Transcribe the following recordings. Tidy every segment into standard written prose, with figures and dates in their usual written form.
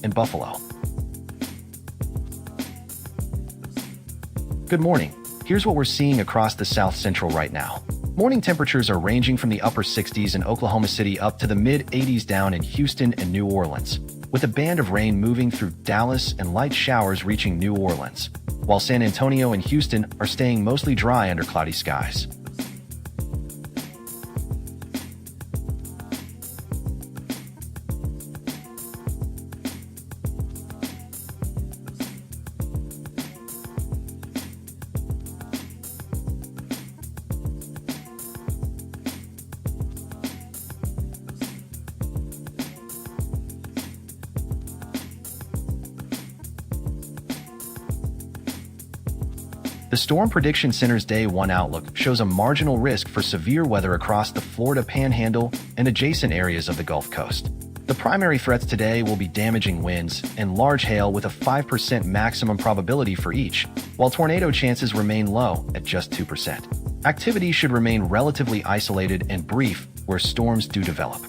and Buffalo. Good morning. Here's what we're seeing across the South Central right now. Morning temperatures are ranging from the upper 60s in Oklahoma City up to the mid-80s down in Houston and New Orleans, with a band of rain moving through Dallas and light showers reaching New Orleans, while San Antonio and Houston are staying mostly dry under cloudy skies. The Storm Prediction Center's Day 1 outlook shows a marginal risk for severe weather across the Florida Panhandle and adjacent areas of the Gulf Coast. The primary threats today will be damaging winds and large hail with a 5% maximum probability for each, while tornado chances remain low at just 2%. Activity should remain relatively isolated and brief where storms do develop.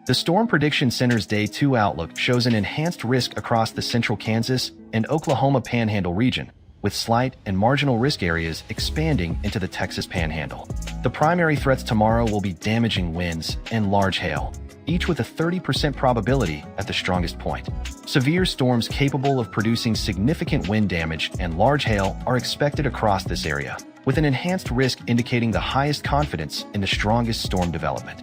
The Storm Prediction Center's Day 2 outlook shows an enhanced risk across the central Kansas and Oklahoma Panhandle region, with slight and marginal risk areas expanding into the Texas Panhandle. The primary threats tomorrow will be damaging winds and large hail, each with a 30% probability at the strongest point. Severe storms capable of producing significant wind damage and large hail are expected across this area, with an enhanced risk indicating the highest confidence in the strongest storm development.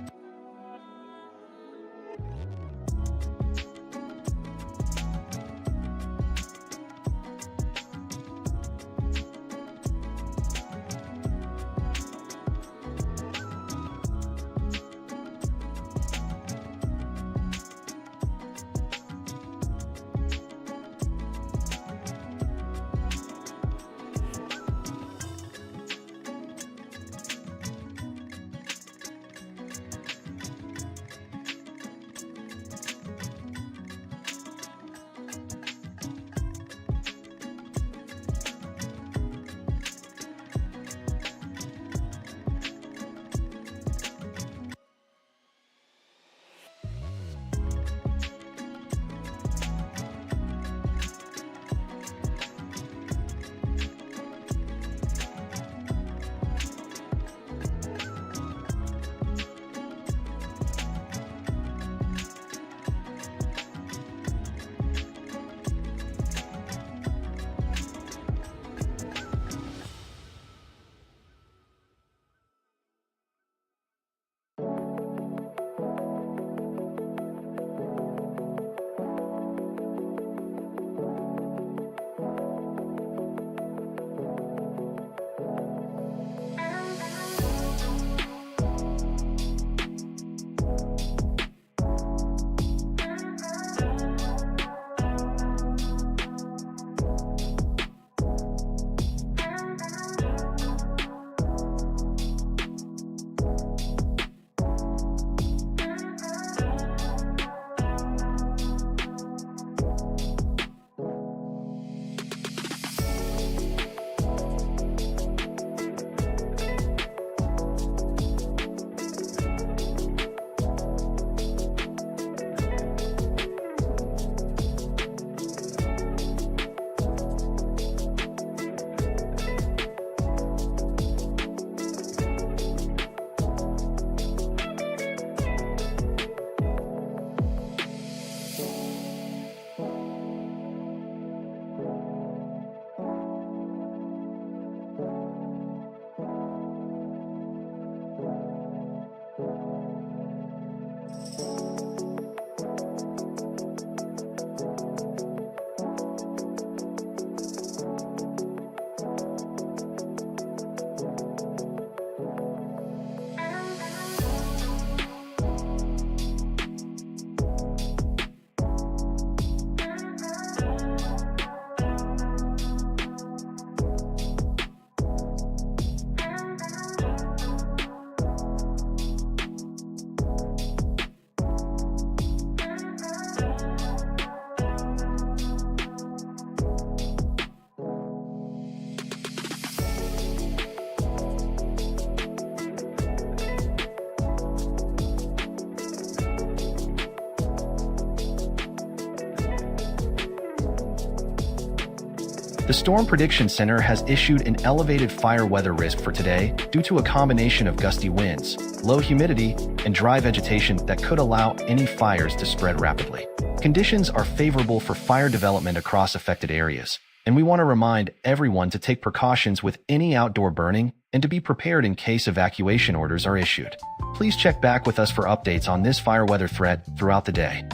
The Storm Prediction Center has issued an elevated fire weather risk for today due to a combination of gusty winds, low humidity, and dry vegetation that could allow any fires to spread rapidly. Conditions are favorable for fire development across affected areas, and we want to remind everyone to take precautions with any outdoor burning and to be prepared in case evacuation orders are issued. Please check back with us for updates on this fire weather threat throughout the day.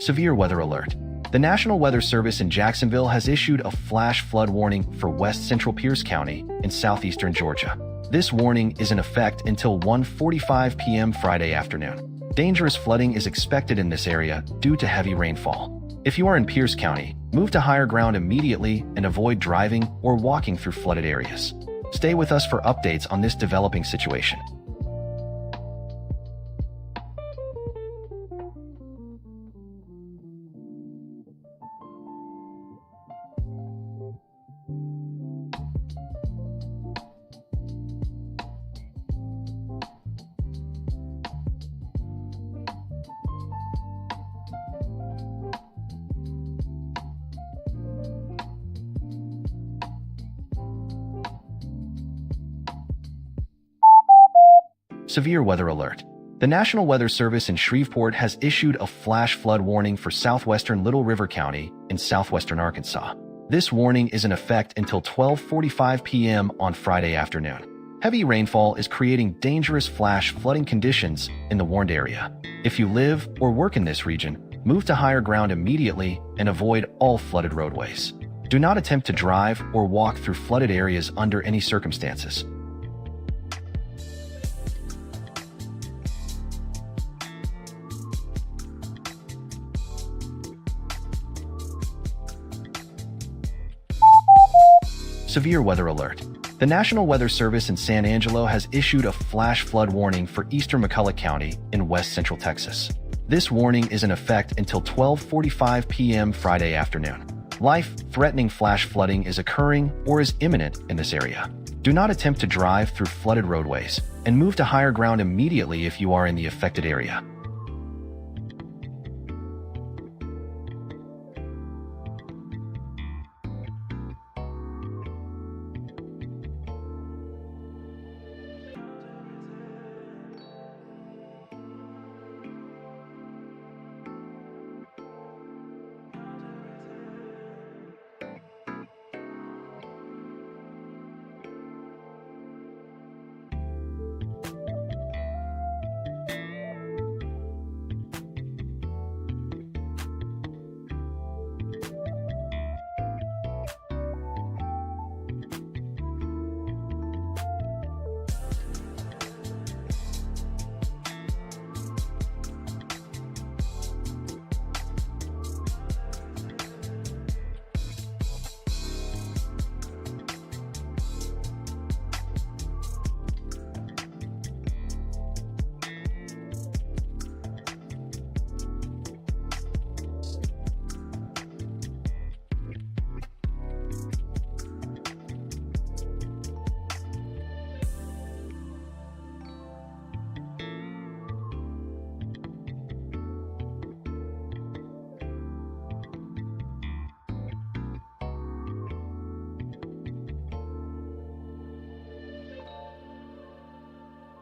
Severe weather alert. The National Weather Service in Jacksonville has issued a flash flood warning for West Central Pierce County in southeastern Georgia. This warning is in effect until 1:45 p.m. Friday afternoon. Dangerous flooding is expected in this area due to heavy rainfall. If you are in Pierce County, move to higher ground immediately and avoid driving or walking through flooded areas. Stay with us for updates on this developing situation. Severe weather alert. The National Weather Service in Shreveport has issued a flash flood warning for southwestern Little River County in southwestern Arkansas. This warning is in effect until 12:45 p.m. on Friday afternoon. Heavy rainfall is creating dangerous flash flooding conditions in the warned area. If you live or work in this region, move to higher ground immediately and avoid all flooded roadways. Do not attempt to drive or walk through flooded areas under any circumstances. Severe weather alert. The National Weather Service in San Angelo has issued a flash flood warning for eastern McCulloch County in west central Texas. This warning is in effect until 12:45 p.m. Friday afternoon. Life-threatening flash flooding is occurring or is imminent in this area. Do not attempt to drive through flooded roadways and move to higher ground immediately if you are in the affected area.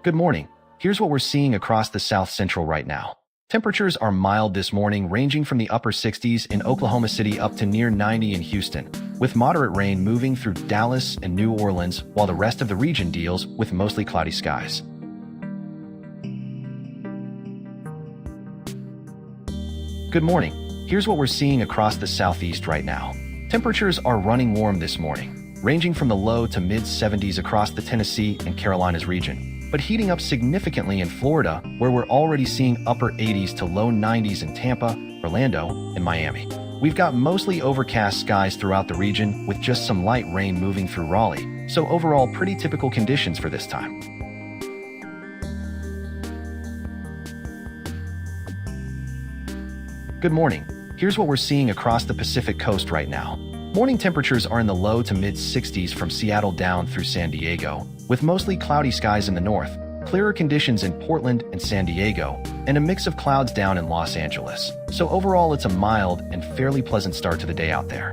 Good morning. Here's what we're seeing across the South Central right now. Temperatures are mild this morning, ranging from the upper 60s in Oklahoma City up to near 90 in Houston, with moderate rain moving through Dallas and New Orleans, while the rest of the region deals with mostly cloudy skies. Good morning. Here's what we're seeing across the Southeast right now. Temperatures are running warm this morning, ranging from the low to mid-70s across the Tennessee and Carolinas region, but heating up significantly in Florida, where we're already seeing upper 80s to low 90s in Tampa, Orlando, and Miami. We've got mostly overcast skies throughout the region, with just some light rain moving through Raleigh, so overall pretty typical conditions for this time. Good morning. Here's what we're seeing across the Pacific Coast right now. Morning temperatures are in the low to mid-60s from Seattle down through San Diego, with mostly cloudy skies in the north, clearer conditions in Portland and San Diego, and a mix of clouds down in Los Angeles. So overall, it's a mild and fairly pleasant start to the day out there.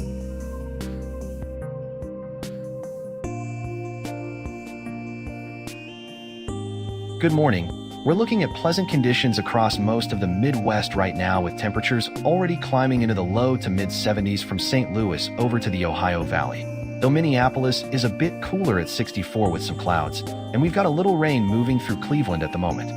Good morning. We're looking at pleasant conditions across most of the Midwest right now, with temperatures already climbing into the low to mid-70s from St. Louis over to the Ohio Valley. Though Minneapolis is a bit cooler at 64 with some clouds, and we've got a little rain moving through Cleveland at the moment.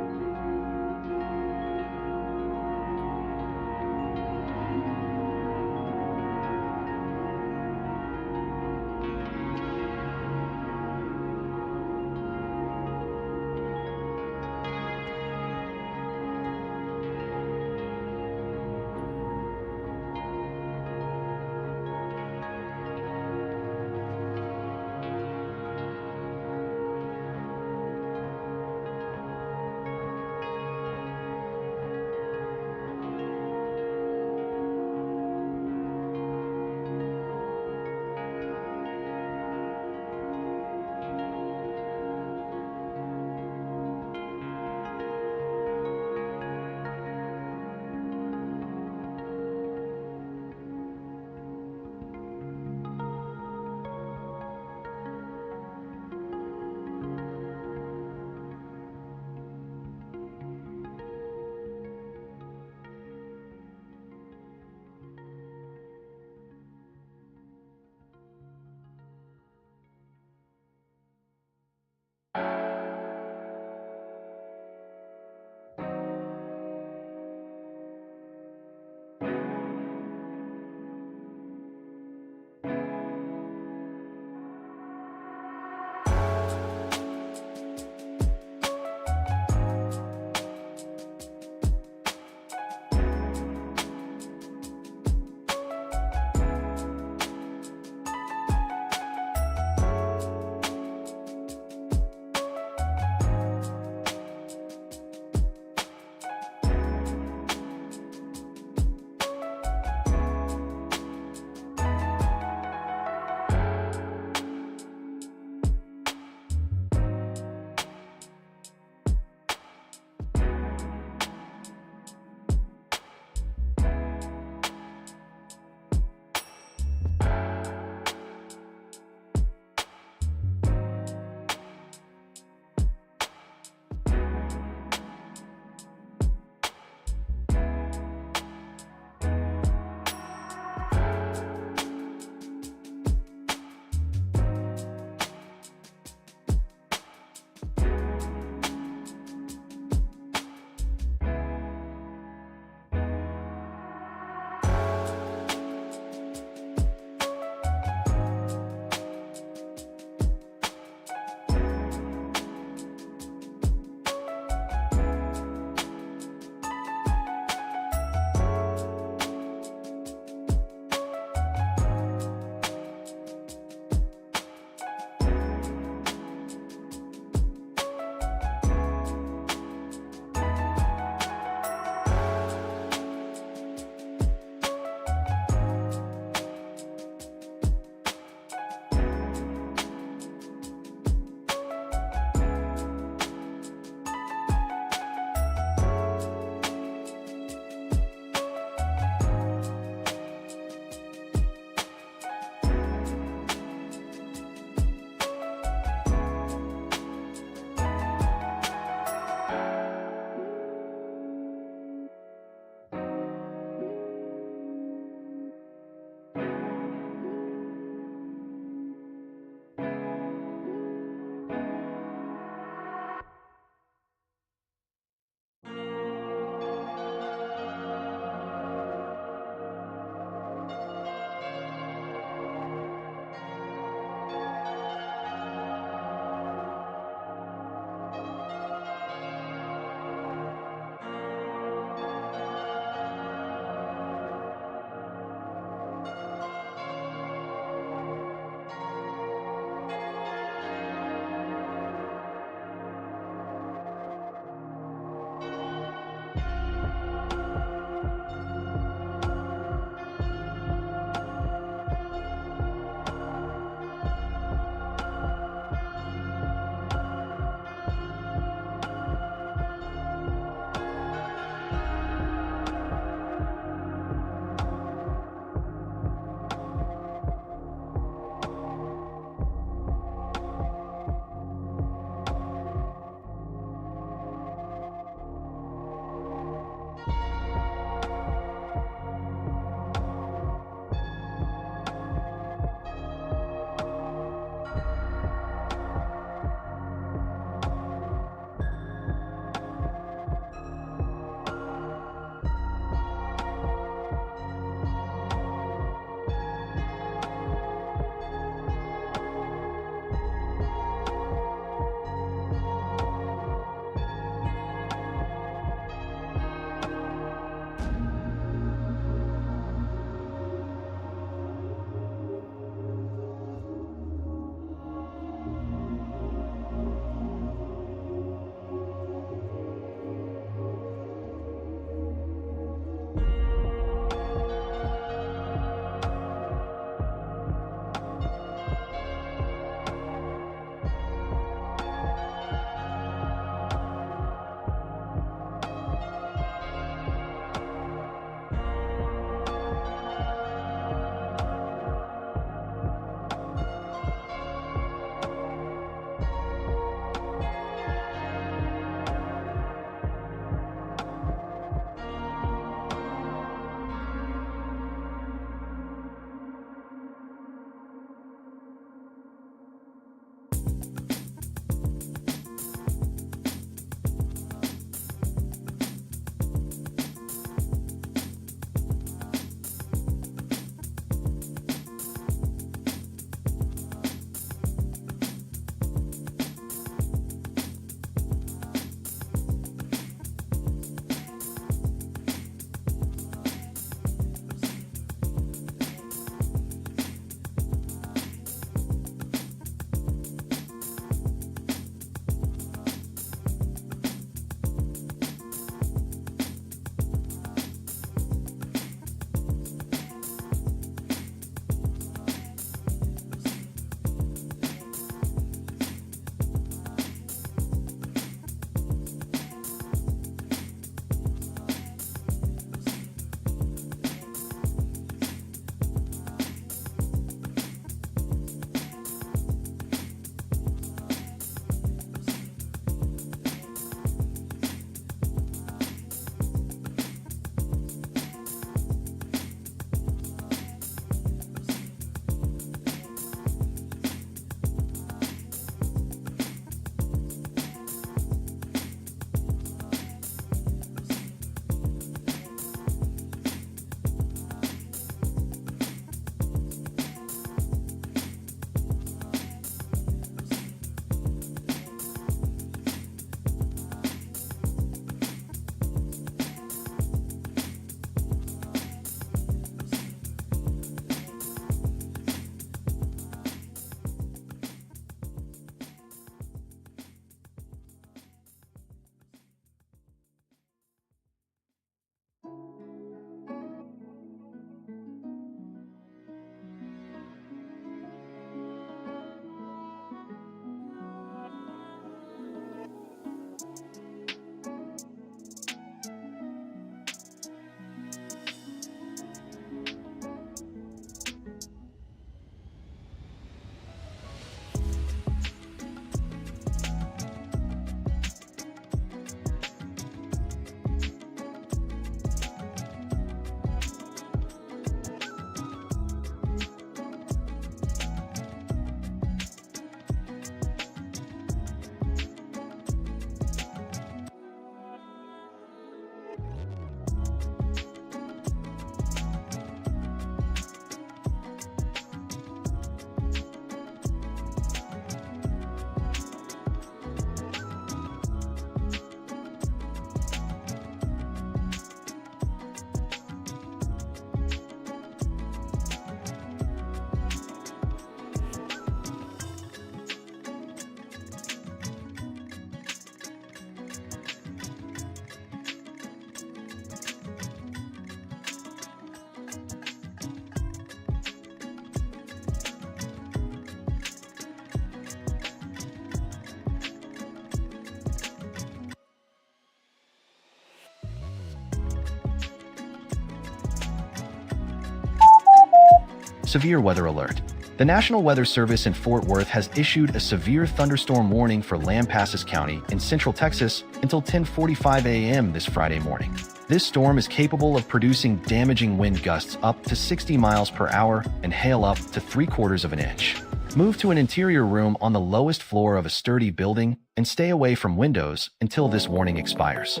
Severe weather alert. The National Weather Service in Fort Worth has issued a severe thunderstorm warning for Lampasas County in central Texas until 10:45 a.m. this Friday morning. This storm is capable of producing damaging wind gusts up to 60 miles per hour and hail up to 3/4 of an inch. Move to an interior room on the lowest floor of a sturdy building and stay away from windows until this warning expires.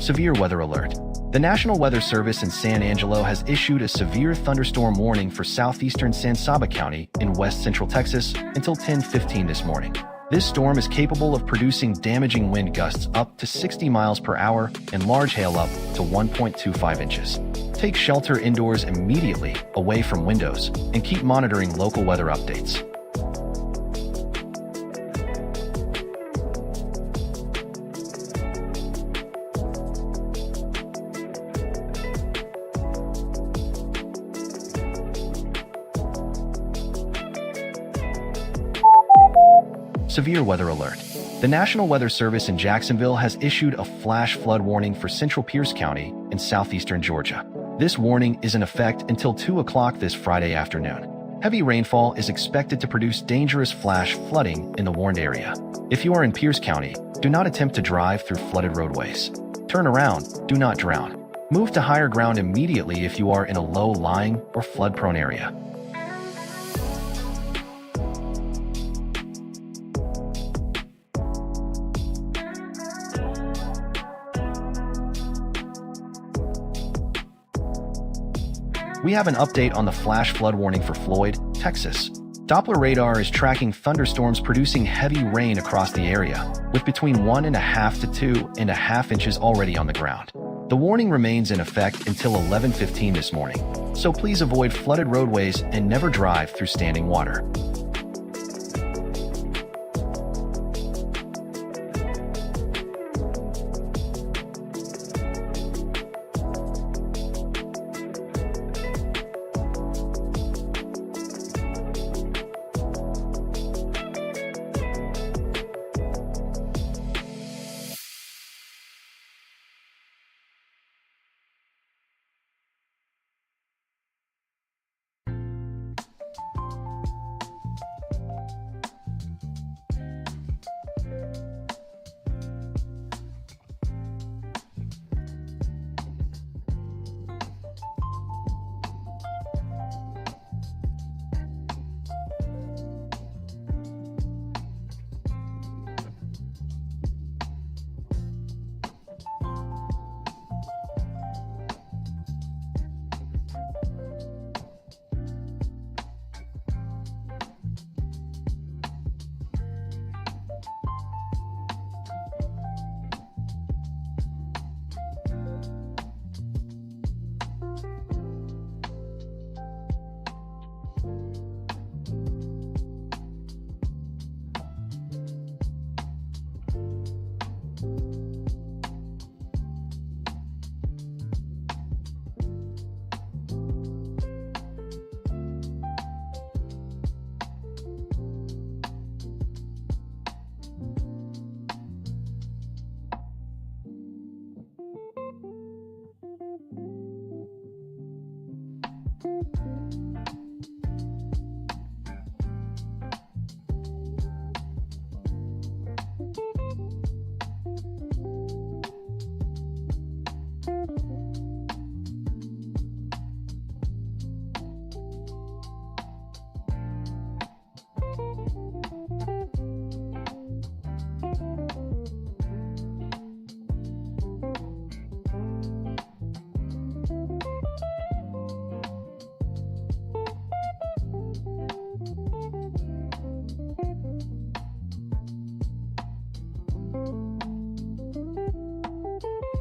Severe weather alert. The National Weather Service in San Angelo has issued a severe thunderstorm warning for southeastern San Saba County in west central Texas until 10:15 this morning. This storm is capable of producing damaging wind gusts up to 60 miles per hour and large hail up to 1.25 inches. Take shelter indoors immediately, away from windows, and keep monitoring local weather updates. Severe weather alert. The National Weather Service in Jacksonville has issued a flash flood warning for central Pierce County in southeastern Georgia. This warning is in effect until 2 o'clock this Friday afternoon. Heavy rainfall is expected to produce dangerous flash flooding in the warned area. If you are in Pierce County, do not attempt to drive through flooded roadways. Turn around, do not drown. Move to higher ground immediately if you are in a low-lying or flood-prone area. We have an update on the flash flood warning for Floyd, Texas. Doppler radar is tracking thunderstorms producing heavy rain across the area, with between 1.5 to 2.5 inches already on the ground. The warning remains in effect until 11:15 this morning, so please avoid flooded roadways and never drive through standing water.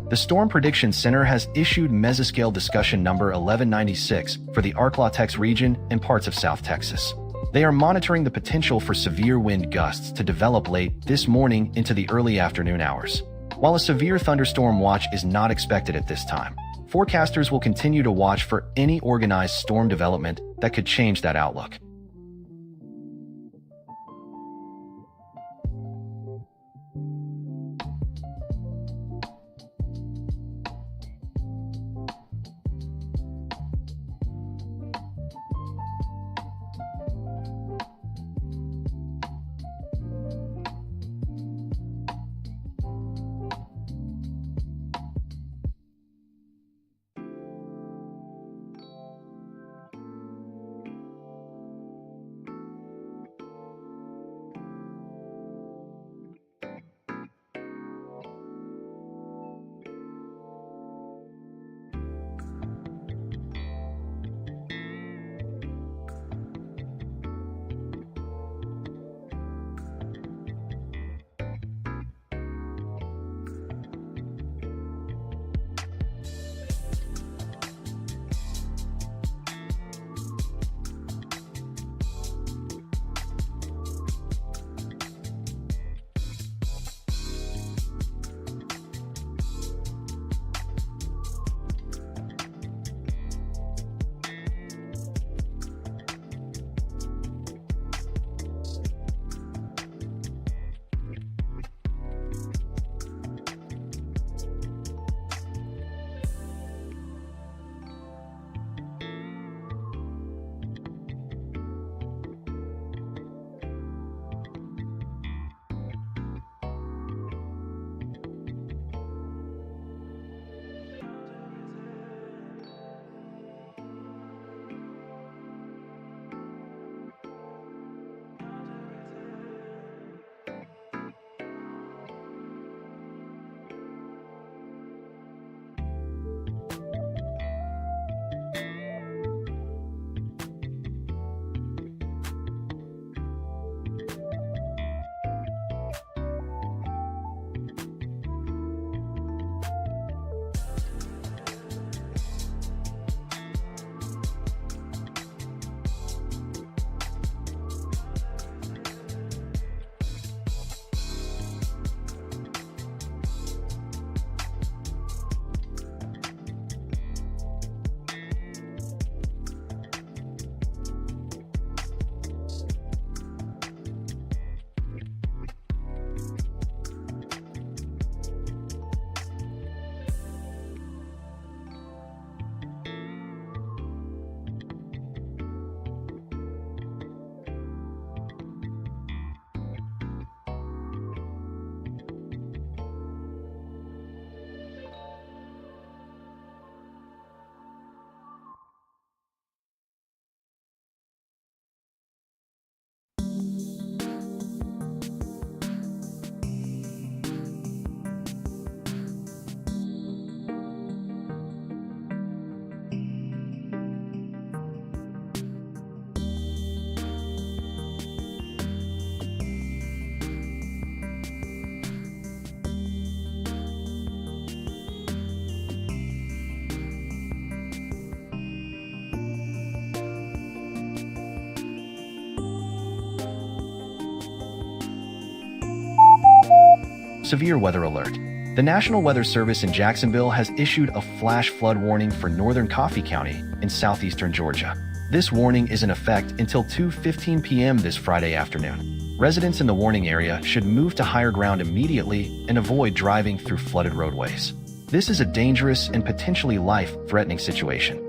The Storm Prediction Center has issued mesoscale discussion number 1196 for the Arklatex region and parts of South Texas. They are monitoring the potential for severe wind gusts to develop late this morning into the early afternoon hours. While a severe thunderstorm watch is not expected at this time, forecasters will continue to watch for any organized storm development that could change that outlook. Severe weather alert. The National Weather Service in Jacksonville has issued a flash flood warning for northern Coffee County in southeastern Georgia. This warning is in effect until 2:15 p.m. this Friday afternoon. Residents in the warning area should move to higher ground immediately and avoid driving through flooded roadways. This is a dangerous and potentially life-threatening situation.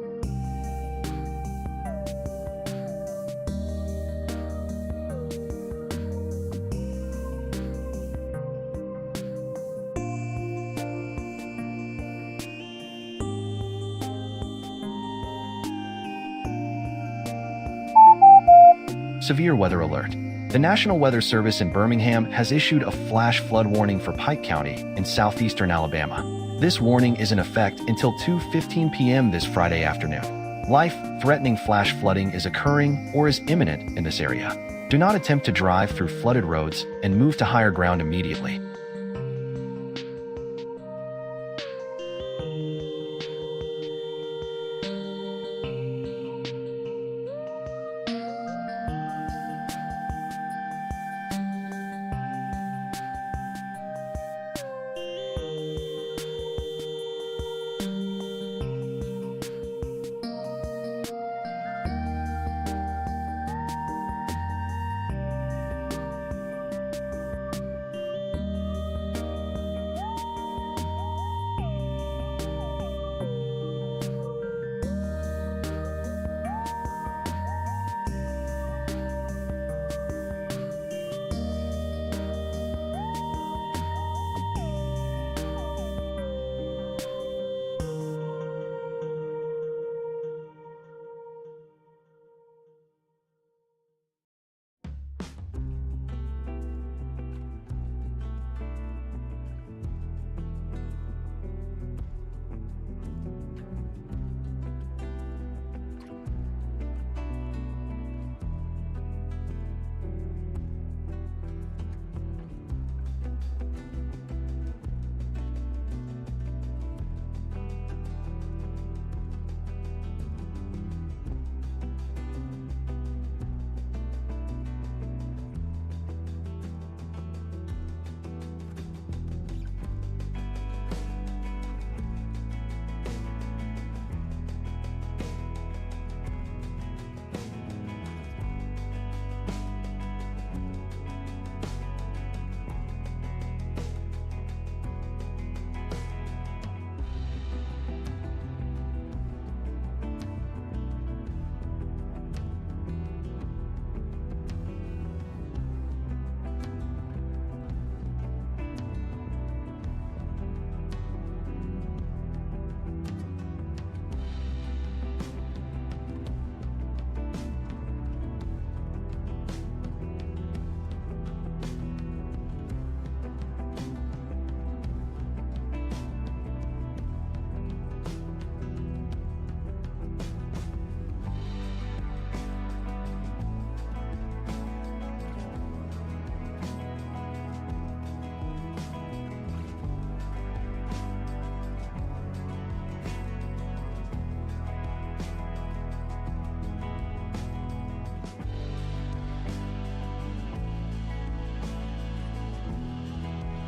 Severe weather alert. The National Weather Service in Birmingham has issued a flash flood warning for Pike County in southeastern Alabama. This warning is in effect until 2:15 p.m. this Friday afternoon. Life-threatening flash flooding is occurring or is imminent in this area. Do not attempt to drive through flooded roads and move to higher ground immediately.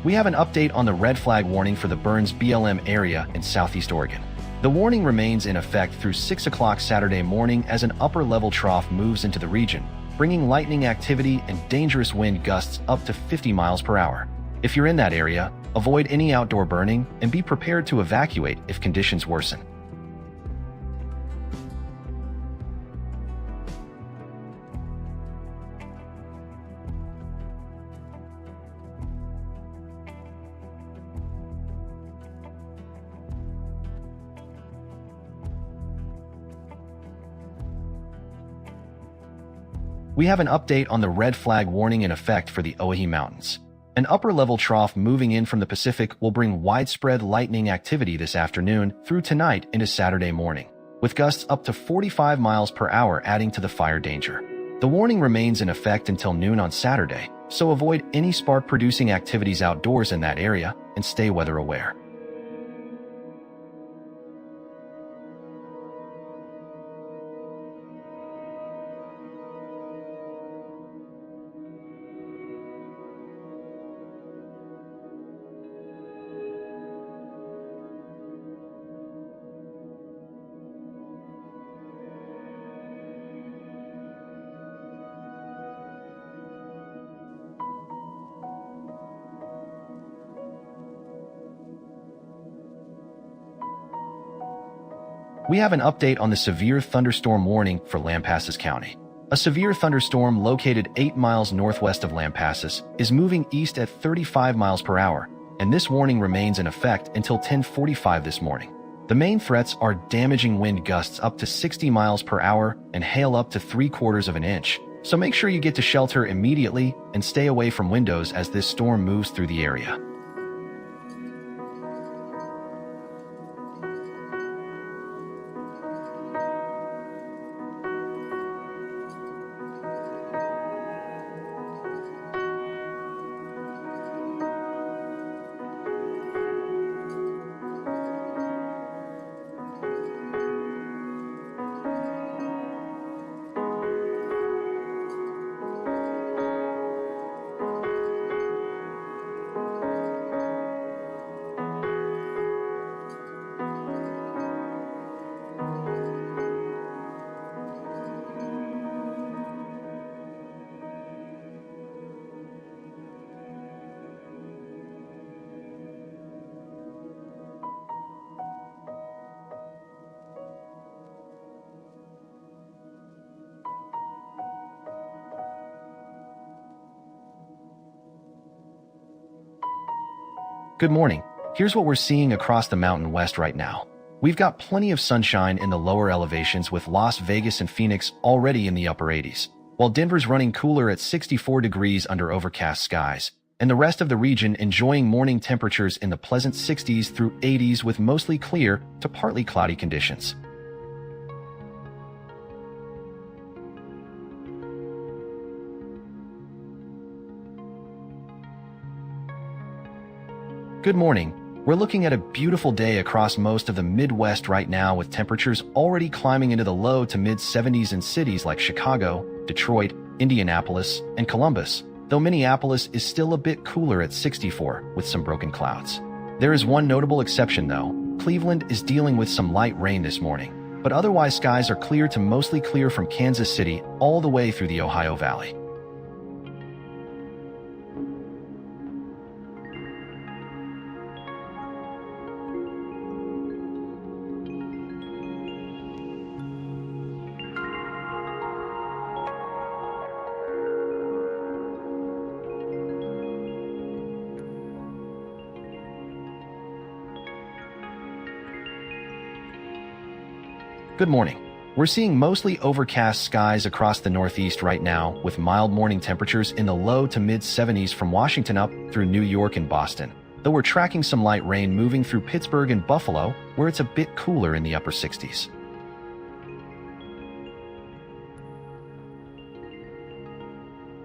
We have an update on the red flag warning for the Burns BLM area in southeast Oregon. The warning remains in effect through 6 o'clock Saturday morning as an upper-level trough moves into the region, bringing lightning activity and dangerous wind gusts up to 50 miles per hour. If you're in that area, avoid any outdoor burning and be prepared to evacuate if conditions worsen. We have an update on the red flag warning in effect for the Oahe Mountains. An upper-level trough moving in from the Pacific will bring widespread lightning activity this afternoon through tonight into Saturday morning, with gusts up to 45 miles per hour adding to the fire danger. The warning remains in effect until noon on Saturday, so avoid any spark-producing activities outdoors in that area and stay weather aware. We have an update on the severe thunderstorm warning for Lampasas County. A severe thunderstorm located 8 miles northwest of Lampasas is moving east at 35 miles per hour, and this warning remains in effect until 10:45 this morning. The main threats are damaging wind gusts up to 60 miles per hour and hail up to 3/4 of an inch, so make sure you get to shelter immediately and stay away from windows as this storm moves through the area. Good morning. Here's what we're seeing across the Mountain West right now. We've got plenty of sunshine in the lower elevations with Las Vegas and Phoenix already in the upper 80s, while Denver's running cooler at 64 degrees under overcast skies, and the rest of the region enjoying morning temperatures in the pleasant 60s through 80s with mostly clear to partly cloudy conditions. Good morning. We're looking at a beautiful day across most of the Midwest right now with temperatures already climbing into the low to mid-70s in cities like Chicago, Detroit, Indianapolis, and Columbus, though Minneapolis is still a bit cooler at 64 with some broken clouds. There is one notable exception though. Cleveland is dealing with some light rain this morning, but otherwise skies are clear to mostly clear from Kansas City all the way through the Ohio Valley. Good morning. We're seeing mostly overcast skies across the Northeast right now with mild morning temperatures in the low to mid-70s from Washington up through New York and Boston, though we're tracking some light rain moving through Pittsburgh and Buffalo where it's a bit cooler in the upper 60s.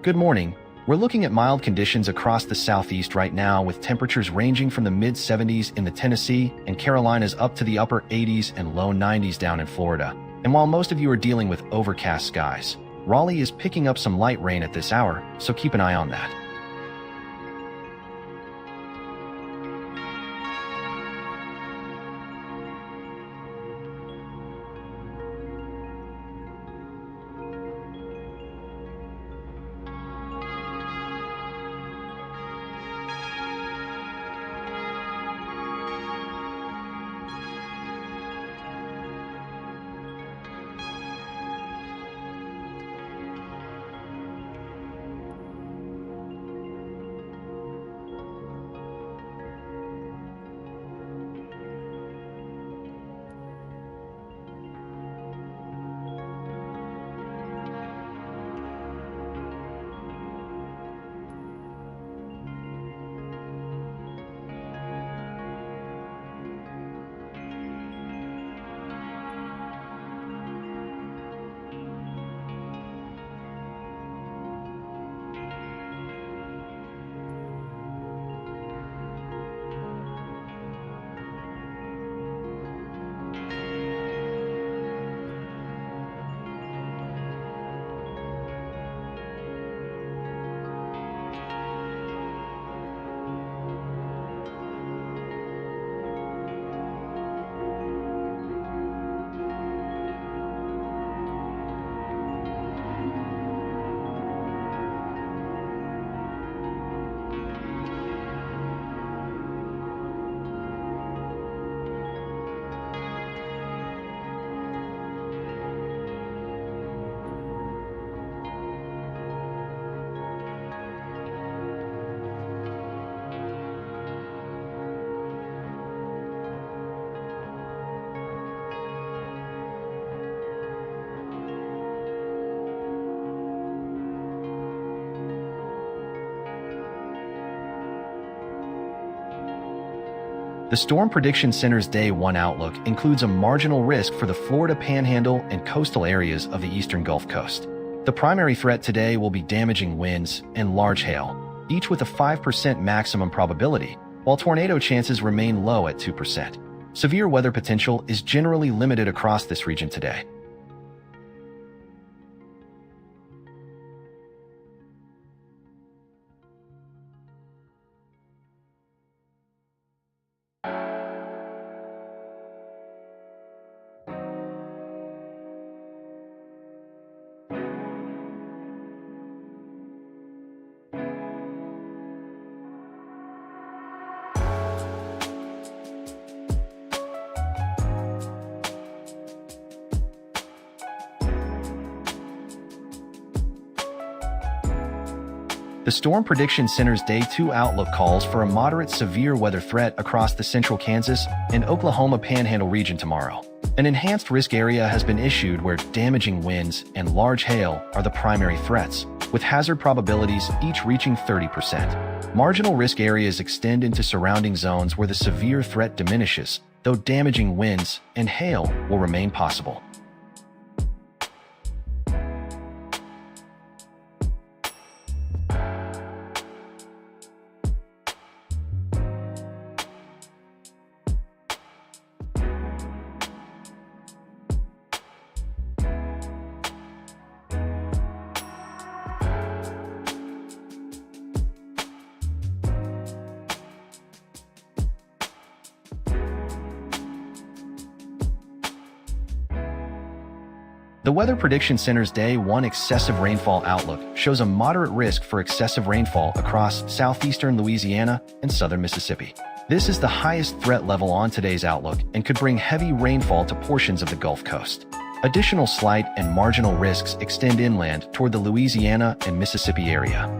Good morning. We're looking at mild conditions across the Southeast right now with temperatures ranging from the mid-70s in the Tennessee and Carolinas up to the upper 80s and low 90s down in Florida. And while most of you are dealing with overcast skies, Raleigh is picking up some light rain at this hour, so keep an eye on that. The Storm Prediction Center's Day 1 outlook includes a marginal risk for the Florida Panhandle and coastal areas of the eastern Gulf Coast. The primary threat today will be damaging winds and large hail, each with a 5% maximum probability, while tornado chances remain low at 2%. Severe weather potential is generally limited across this region today. The Storm Prediction Center's Day 2 outlook calls for a moderate severe weather threat across the central Kansas and Oklahoma Panhandle region tomorrow. An enhanced risk area has been issued where damaging winds and large hail are the primary threats, with hazard probabilities each reaching 30%. Marginal risk areas extend into surrounding zones where the severe threat diminishes, though damaging winds and hail will remain possible. The Weather Prediction Center's Day 1 excessive rainfall outlook shows a moderate risk for excessive rainfall across southeastern Louisiana and southern Mississippi. This is the highest threat level on today's outlook and could bring heavy rainfall to portions of the Gulf Coast. Additional slight and marginal risks extend inland toward the Louisiana and Mississippi area.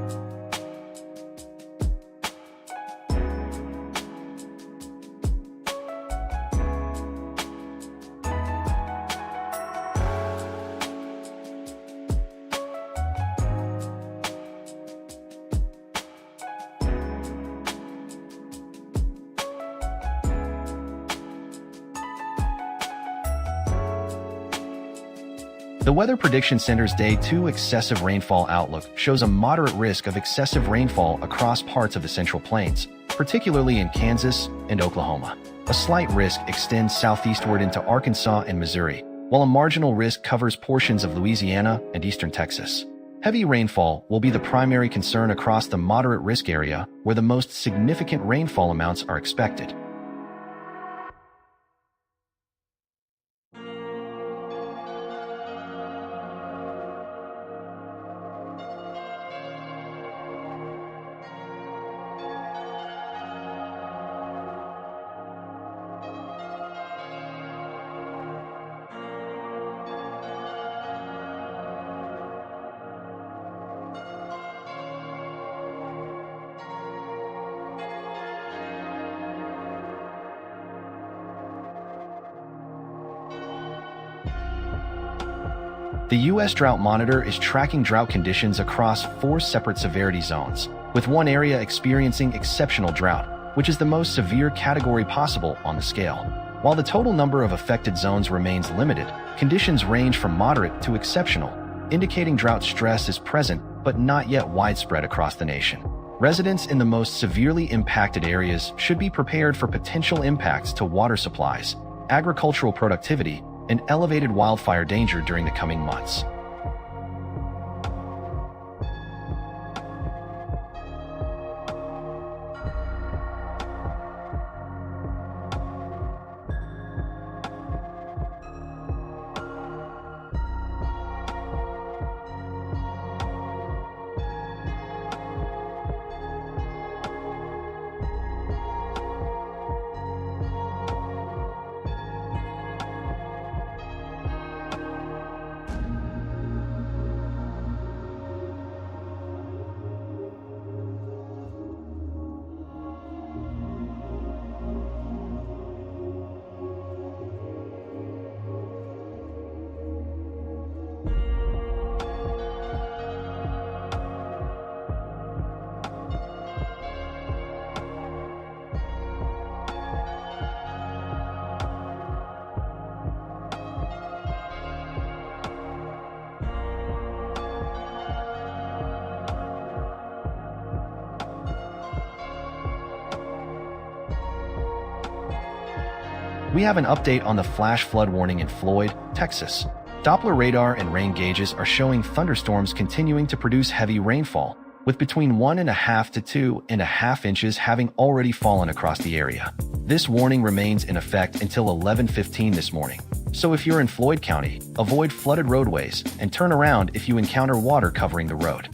The Weather Prediction Center's Day 2 excessive rainfall outlook shows a moderate risk of excessive rainfall across parts of the Central Plains, particularly in Kansas and Oklahoma. A slight risk extends southeastward into Arkansas and Missouri, while a marginal risk covers portions of Louisiana and eastern Texas. Heavy rainfall will be the primary concern across the moderate risk area, where the most significant rainfall amounts are expected. The U.S. Drought Monitor is tracking drought conditions across 4 separate severity zones, with one area experiencing exceptional drought, which is the most severe category possible on the scale. While the total number of affected zones remains limited, conditions range from moderate to exceptional, indicating drought stress is present but not yet widespread across the nation. Residents in the most severely impacted areas should be prepared for potential impacts to water supplies, agricultural productivity, and elevated wildfire danger during the coming months. We have an update on the flash flood warning in Floyd, Texas. Doppler radar and rain gauges are showing thunderstorms continuing to produce heavy rainfall, with between 1.5 to 2.5 inches having already fallen across the area. This warning remains in effect until 11:15 this morning. So if you're in Floyd County, avoid flooded roadways and turn around if you encounter water covering the road.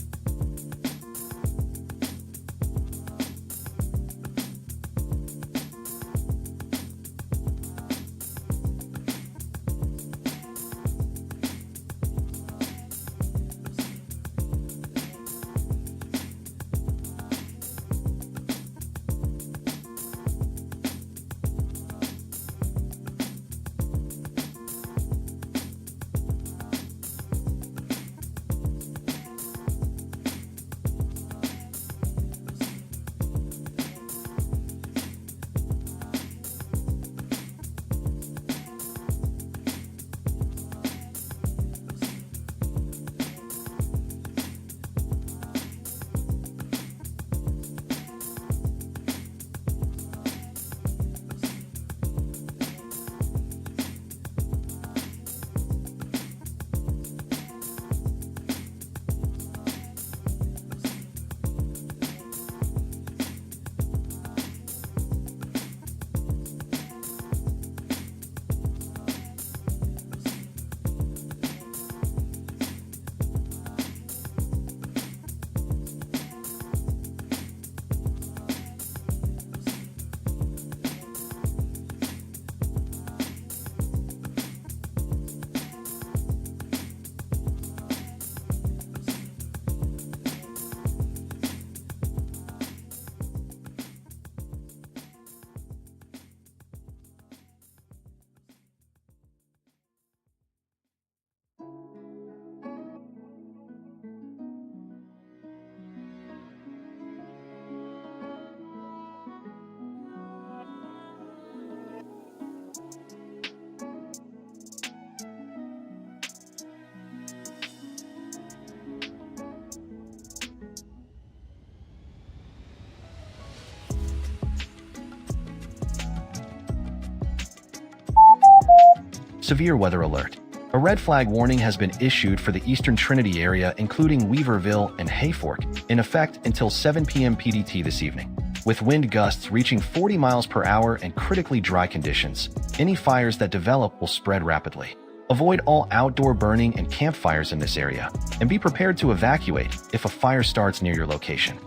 Severe weather alert. A red flag warning has been issued for the Eastern Trinity area, including Weaverville and Hayfork, in effect until 7 p.m. PDT this evening. With wind gusts reaching 40 miles per hour and critically dry conditions, any fires that develop will spread rapidly. Avoid all outdoor burning and campfires in this area, and be prepared to evacuate if a fire starts near your location.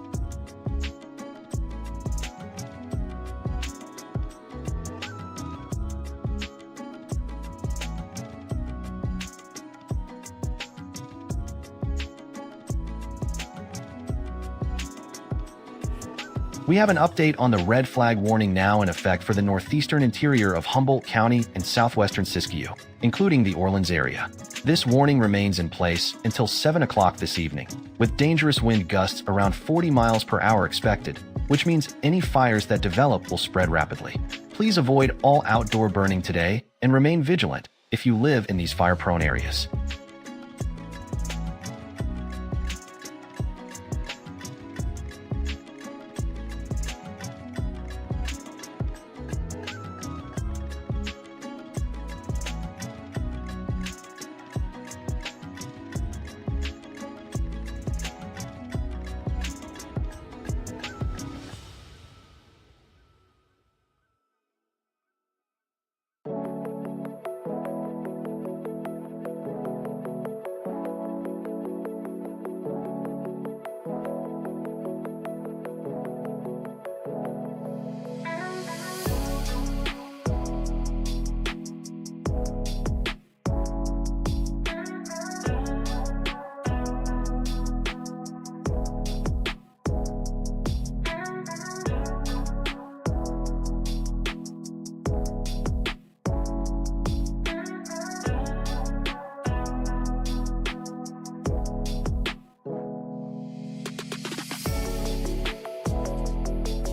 We have an update on the red flag warning now in effect for the northeastern interior of Humboldt County and southwestern Siskiyou, including the Orleans area. This warning remains in place until 7 o'clock this evening, with dangerous wind gusts around 40 miles per hour expected, which means any fires that develop will spread rapidly. Please avoid all outdoor burning today and remain vigilant if you live in these fire-prone areas.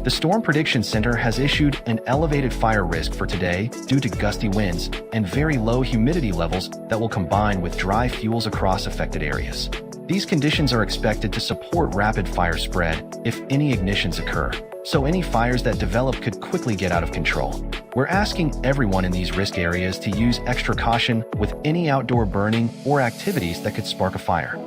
The Storm Prediction Center has issued an elevated fire risk for today due to gusty winds and very low humidity levels that will combine with dry fuels across affected areas. These conditions are expected to support rapid fire spread if any ignitions occur, so any fires that develop could quickly get out of control. We're asking everyone in these risk areas to use extra caution with any outdoor burning or activities that could spark a fire.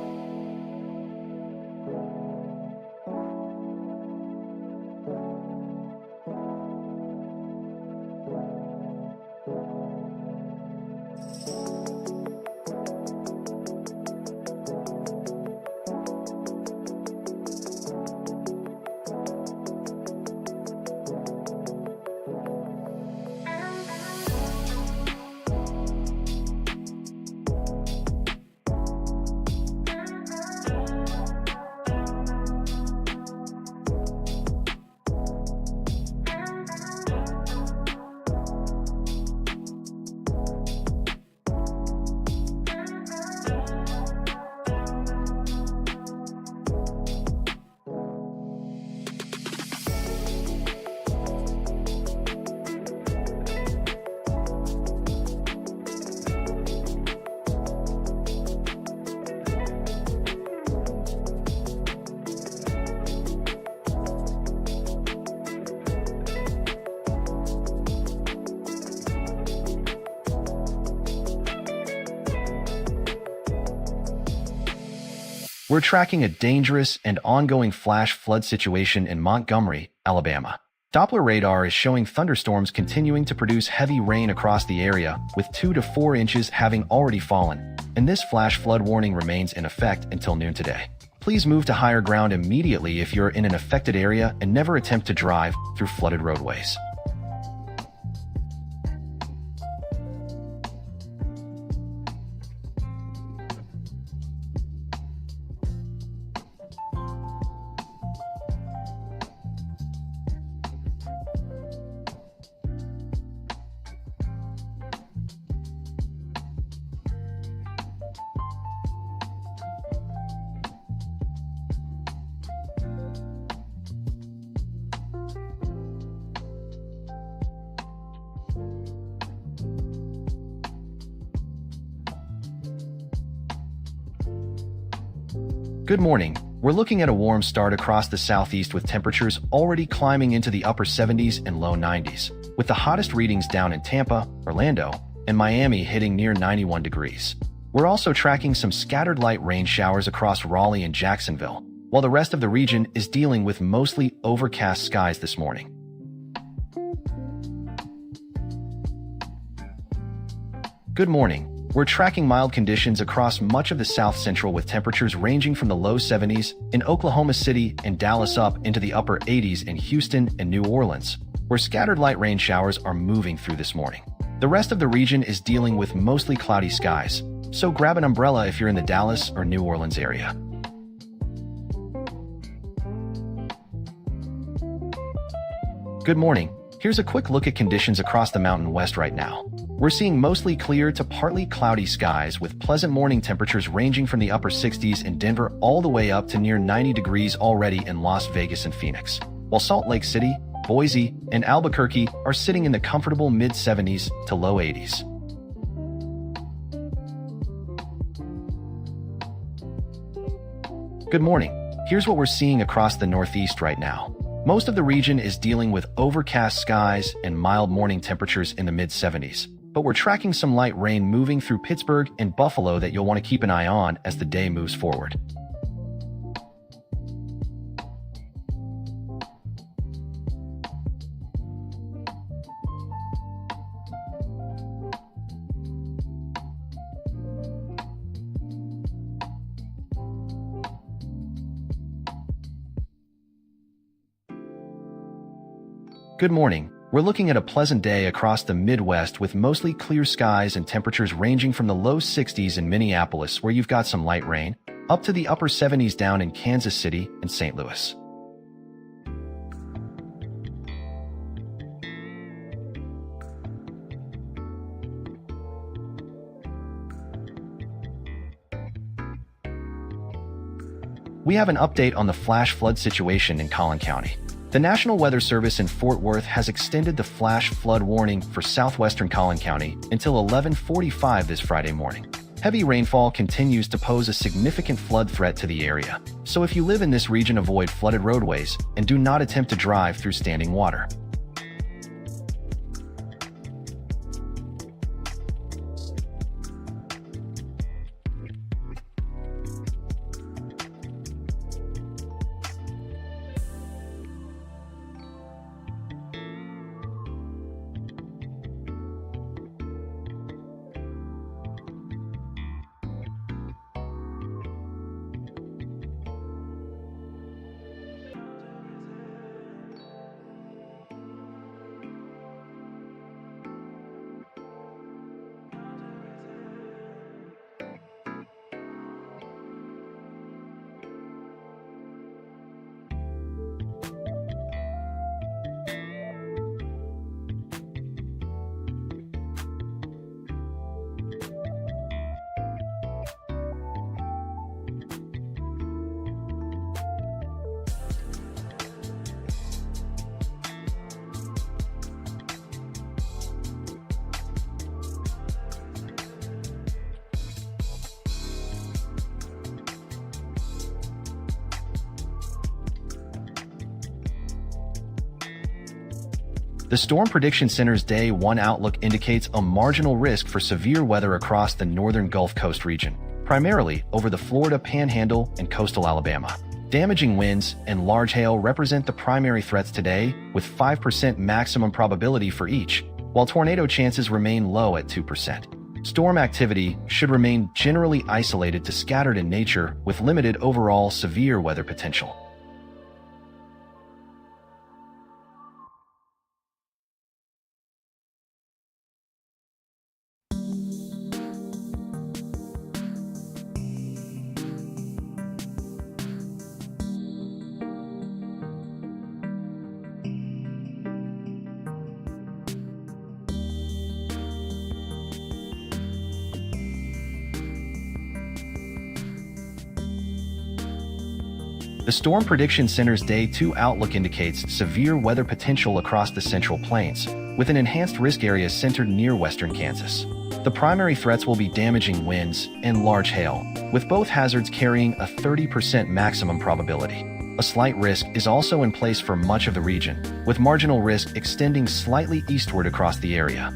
We're tracking a dangerous and ongoing flash flood situation in Montgomery, Alabama. Doppler radar is showing thunderstorms continuing to produce heavy rain across the area, with 2 to 4 inches having already fallen, and this flash flood warning remains in effect until noon today. Please move to higher ground immediately if you're in an affected area and never attempt to drive through flooded roadways. Good morning. We're looking at a warm start across the southeast with temperatures already climbing into the upper 70s and low 90s, with the hottest readings down in Tampa, Orlando, and Miami hitting near 91 degrees. We're also tracking some scattered light rain showers across Raleigh and Jacksonville, while the rest of the region is dealing with mostly overcast skies this morning. Good morning. We're tracking mild conditions across much of the south central with temperatures ranging from the low 70s in Oklahoma City and Dallas up into the upper 80s in Houston and New Orleans, where scattered light rain showers are moving through this morning. The rest of the region is dealing with mostly cloudy skies, so grab an umbrella if you're in the Dallas or New Orleans area. Good morning. Here's a quick look at conditions across the Mountain West right now. We're seeing mostly clear to partly cloudy skies with pleasant morning temperatures ranging from the upper 60s in Denver all the way up to near 90 degrees already in Las Vegas and Phoenix, while Salt Lake City, Boise, and Albuquerque are sitting in the comfortable mid-70s to low 80s. Good morning. Here's what we're seeing across the Northeast right now. Most of the region is dealing with overcast skies and mild morning temperatures in the mid-70s, but we're tracking some light rain moving through Pittsburgh and Buffalo that you'll want to keep an eye on as the day moves forward. Good morning. We're looking at a pleasant day across the Midwest with mostly clear skies and temperatures ranging from the low 60s in Minneapolis, where you've got some light rain, up to the upper 70s down in Kansas City and St. Louis. We have an update on the flash flood situation in Collin County. The National Weather Service in Fort Worth has extended the flash flood warning for southwestern Collin County until 11:45 this Friday morning. Heavy rainfall continues to pose a significant flood threat to the area, so if you live in this region, avoid flooded roadways and do not attempt to drive through standing water. The Storm Prediction Center's Day 1 outlook indicates a marginal risk for severe weather across the northern Gulf Coast region, primarily over the Florida Panhandle and coastal Alabama. Damaging winds and large hail represent the primary threats today, with 5% maximum probability for each, while tornado chances remain low at 2%. Storm activity should remain generally isolated to scattered in nature, with limited overall severe weather potential. The Storm Prediction Center's Day 2 outlook indicates severe weather potential across the Central Plains, with an enhanced risk area centered near western Kansas. The primary threats will be damaging winds and large hail, with both hazards carrying a 30% maximum probability. A slight risk is also in place for much of the region, with marginal risk extending slightly eastward across the area.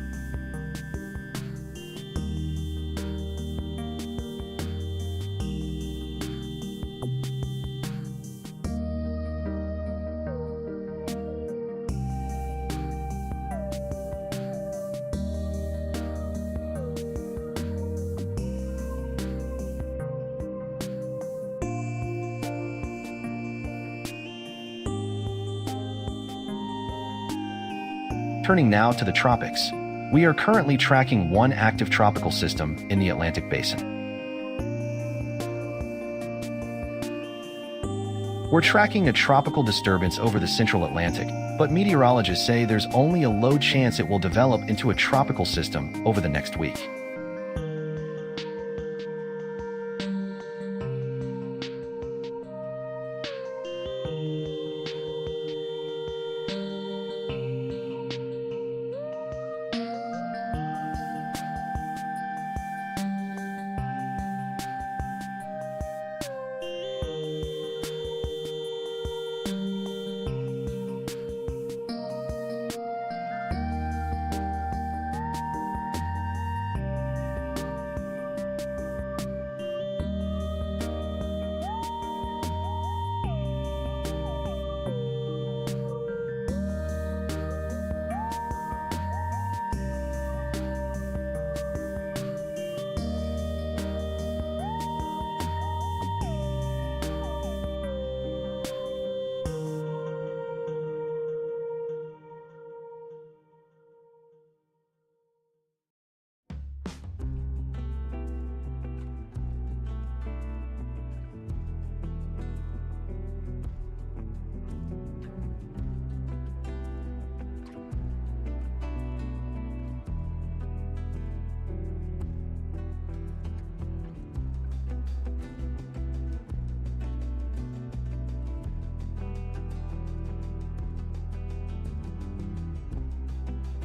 Turning now to the tropics. We are currently tracking one active tropical system in the Atlantic Basin. We're tracking a tropical disturbance over the central Atlantic, but meteorologists say there's only a low chance it will develop into a tropical system over the next week.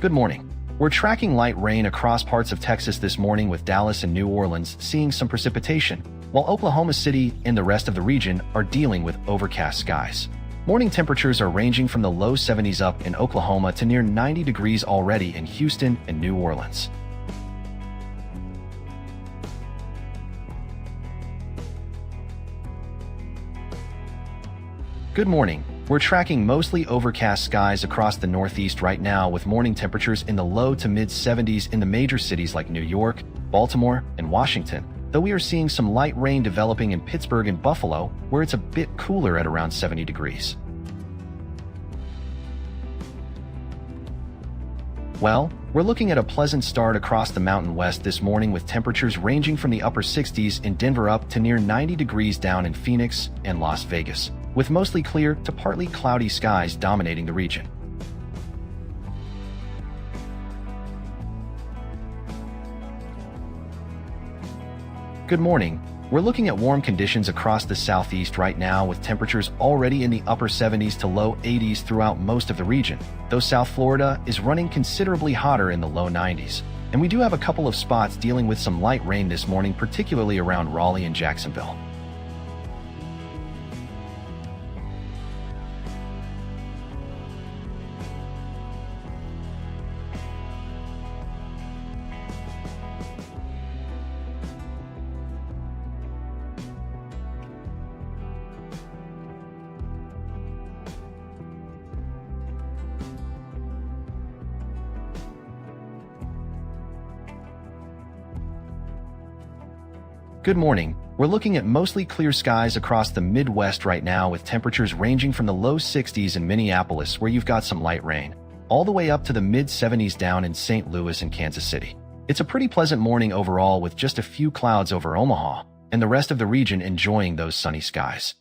Good morning. We're tracking light rain across parts of Texas this morning, with Dallas and New Orleans seeing some precipitation, while Oklahoma City and the rest of the region are dealing with overcast skies. Morning temperatures are ranging from the low 70s up in Oklahoma to near 90 degrees already in Houston and New Orleans. Good morning. We're tracking mostly overcast skies across the Northeast right now, with morning temperatures in the low to mid 70s in the major cities like New York, Baltimore, and Washington, though we are seeing some light rain developing in Pittsburgh and Buffalo, where it's a bit cooler at around 70 degrees. Well, we're looking at a pleasant start across the Mountain West this morning, with temperatures ranging from the upper 60s in Denver up to near 90 degrees down in Phoenix and Las Vegas, with mostly clear to partly cloudy skies dominating the region. Good morning. We're looking at warm conditions across the Southeast right now, with temperatures already in the upper 70s to low 80s throughout most of the region, though South Florida is running considerably hotter in the low 90s. And we do have a couple of spots dealing with some light rain this morning, particularly around Raleigh and Jacksonville. Good morning. We're looking at mostly clear skies across the Midwest right now, with temperatures ranging from the low 60s in Minneapolis, where you've got some light rain, all the way up to the mid 70s down in St. Louis and Kansas City. It's a pretty pleasant morning overall, with just a few clouds over Omaha, and the rest of the region enjoying those sunny skies.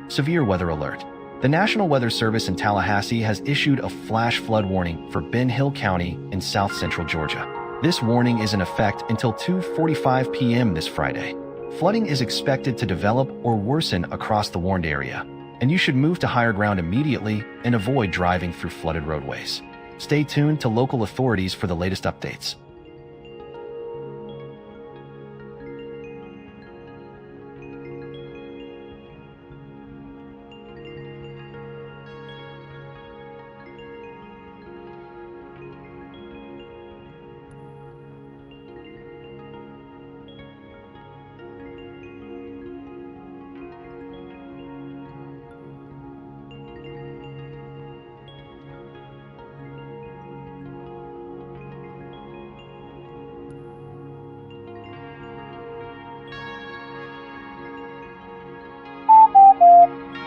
Severe weather alert. The National Weather Service in Tallahassee has issued a flash flood warning for Ben Hill County in south-central Georgia. This warning is in effect until 2:45 p.m. this Friday. Flooding is expected to develop or worsen across the warned area, and you should move to higher ground immediately and avoid driving through flooded roadways. Stay tuned to local authorities for the latest updates.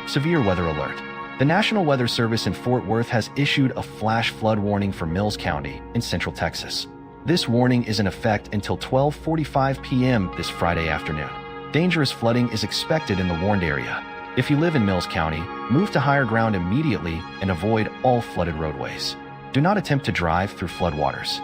Severe weather alert. The National Weather Service in Fort Worth has issued a flash flood warning for Mills County in central Texas. This warning is in effect until 12:45 p.m. this Friday afternoon. Dangerous flooding is expected in the warned area. If you live in Mills County, move to higher ground immediately and avoid all flooded roadways. Do not attempt to drive through floodwaters.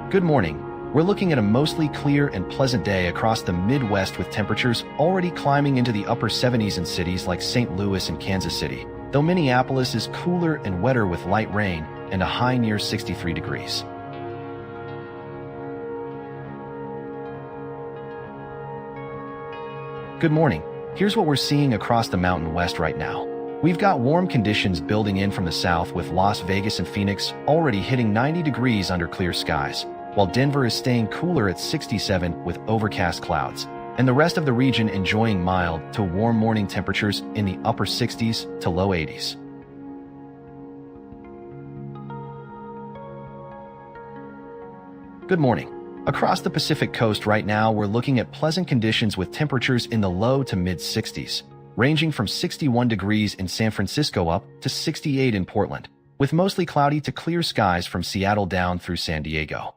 Good morning. We're looking at a mostly clear and pleasant day across the Midwest with temperatures already climbing into the upper 70s in cities like St. Louis and Kansas City, though Minneapolis is cooler and wetter with light rain and a high near 63 degrees. Good morning. Here's what we're seeing across the Mountain West right now. We've got warm conditions building in from the south with Las Vegas and Phoenix already hitting 90 degrees under clear skies, while Denver is staying cooler at 67 with overcast clouds, and the rest of the region enjoying mild to warm morning temperatures in the upper 60s to low 80s. Good morning. Across the Pacific coast right now, we're looking at pleasant conditions with temperatures in the low to mid 60s, ranging from 61 degrees in San Francisco up to 68 in Portland, with mostly cloudy to clear skies from Seattle down through San Diego.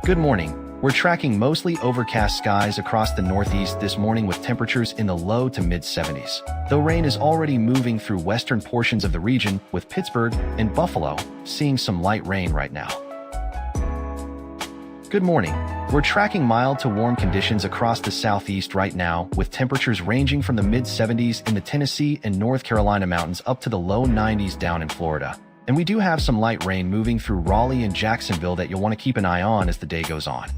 Good morning. We're tracking mostly overcast skies across the Northeast this morning with temperatures in the low to mid 70s, though rain is already moving through western portions of the region with Pittsburgh and Buffalo seeing some light rain right now. Good morning. We're tracking mild to warm conditions across the Southeast right now with temperatures ranging from the mid 70s in the Tennessee and North Carolina mountains up to the low 90s down in Florida. And we do have some light rain moving through Raleigh and Jacksonville that you'll want to keep an eye on as the day goes on.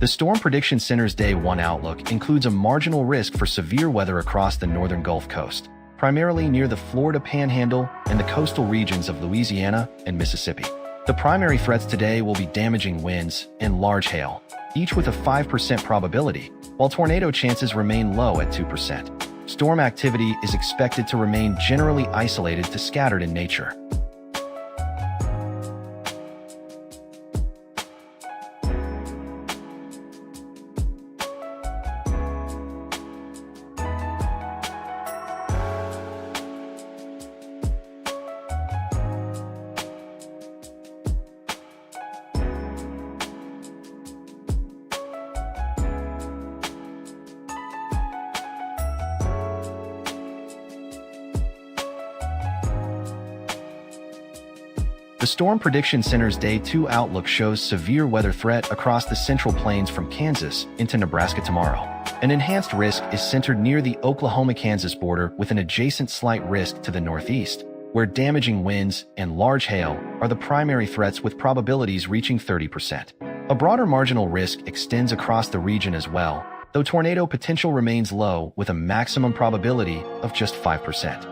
The Storm Prediction Center's Day 1 outlook includes a marginal risk for severe weather across the northern Gulf Coast, primarily near the Florida Panhandle and the coastal regions of Louisiana and Mississippi. The primary threats today will be damaging winds and large hail, each with a 5% probability, while tornado chances remain low at 2%. Storm activity is expected to remain generally isolated to scattered in nature. The Storm Prediction Center's Day 2 outlook shows severe weather threat across the Central Plains from Kansas into Nebraska tomorrow. An enhanced risk is centered near the Oklahoma-Kansas border with an adjacent slight risk to the northeast, where damaging winds and large hail are the primary threats with probabilities reaching 30%. A broader marginal risk extends across the region as well, though tornado potential remains low with a maximum probability of just 5%.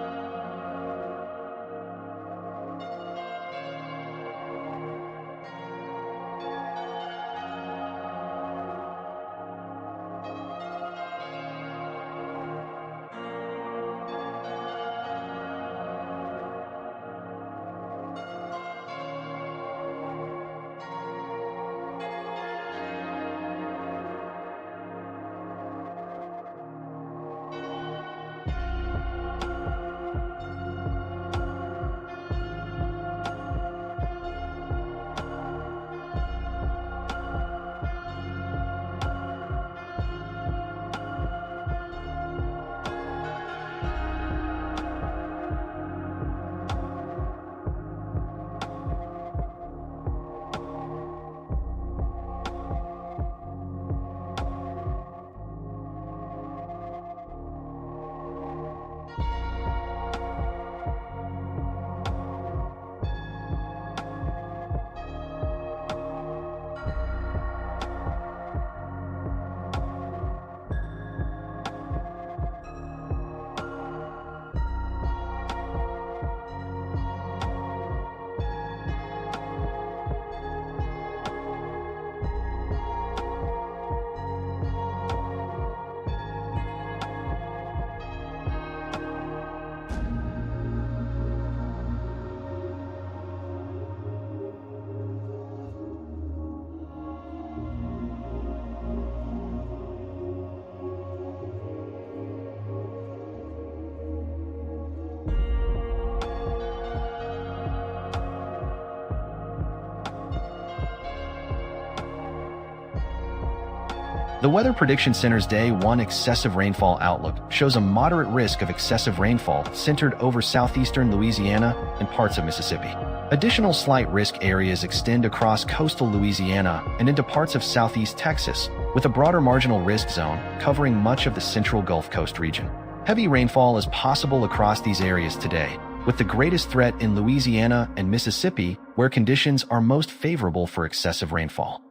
The Weather Prediction Center's Day 1 excessive rainfall outlook shows a moderate risk of excessive rainfall centered over southeastern Louisiana and parts of Mississippi. Additional slight risk areas extend across coastal Louisiana and into parts of southeast Texas, with a broader marginal risk zone covering much of the central Gulf Coast region. Heavy rainfall is possible across these areas today, with the greatest threat in Louisiana and Mississippi, where conditions are most favorable for excessive rainfall.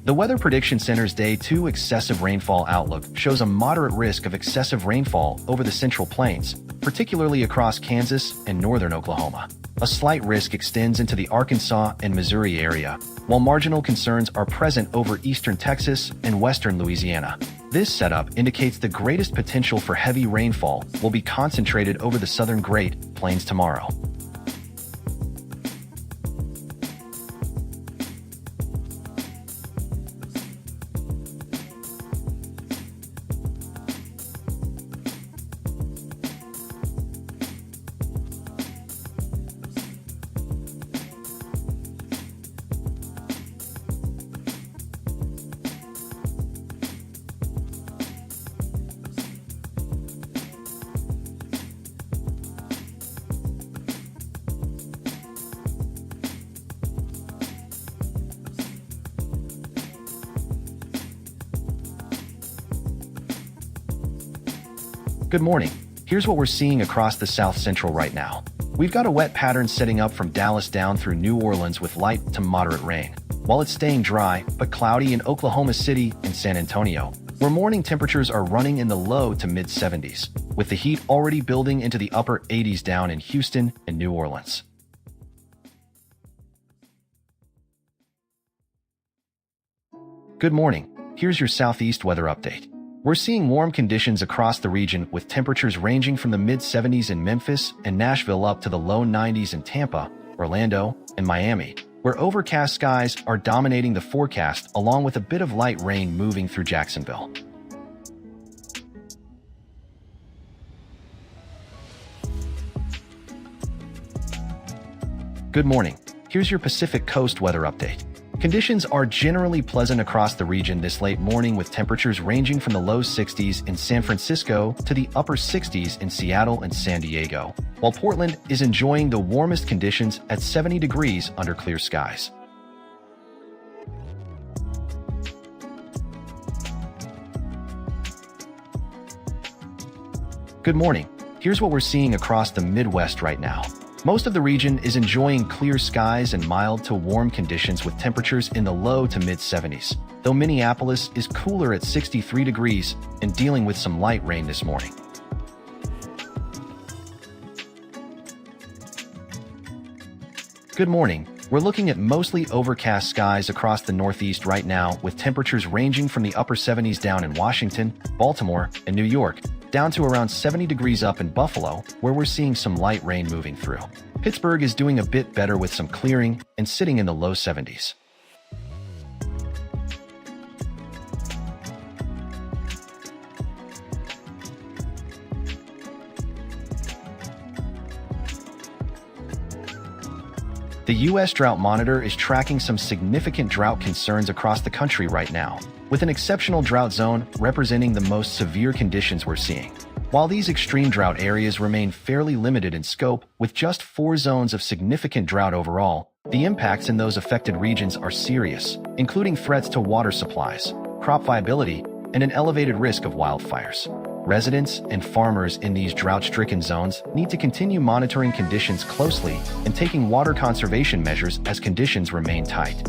The Weather Prediction Center's Day 2 excessive rainfall outlook shows a moderate risk of excessive rainfall over the Central Plains, particularly across Kansas and northern Oklahoma. A slight risk extends into the Arkansas and Missouri area, while marginal concerns are present over eastern Texas and western Louisiana. This setup indicates the greatest potential for heavy rainfall will be concentrated over the southern Great Plains tomorrow. Good morning. Here's what we're seeing across the South Central right now. We've got a wet pattern setting up from Dallas down through New Orleans with light to moderate rain, while it's staying dry but cloudy in Oklahoma City and San Antonio, where morning temperatures are running in the low to mid-70s, with the heat already building into the upper 80s down in Houston and New Orleans. Good morning. Here's your Southeast weather update. We're seeing warm conditions across the region with temperatures ranging from the mid-70s in Memphis and Nashville up to the low 90s in Tampa, Orlando, and Miami, where overcast skies are dominating the forecast along with a bit of light rain moving through Jacksonville. Good morning. Here's your Pacific Coast weather update. Conditions are generally pleasant across the region this late morning with temperatures ranging from the low 60s in San Francisco to the upper 60s in Seattle and San Diego, while Portland is enjoying the warmest conditions at 70 degrees under clear skies. Good morning. Here's what we're seeing across the Midwest right now. Most of the region is enjoying clear skies and mild to warm conditions with temperatures in the low to mid-70s, though Minneapolis is cooler at 63 degrees and dealing with some light rain this morning. Good morning. We're looking at mostly overcast skies across the Northeast right now with temperatures ranging from the upper 70s down in Washington, Baltimore, and New York, down to around 70 degrees up in Buffalo, where we're seeing some light rain moving through. Pittsburgh is doing a bit better with some clearing and sitting in the low 70s. The U.S. Drought Monitor is tracking some significant drought concerns across the country right now, with an exceptional drought zone representing the most severe conditions we're seeing. While these extreme drought areas remain fairly limited in scope, with just 4 zones of significant drought overall, the impacts in those affected regions are serious, including threats to water supplies, crop viability, and an elevated risk of wildfires. Residents and farmers in these drought-stricken zones need to continue monitoring conditions closely and taking water conservation measures as conditions remain tight.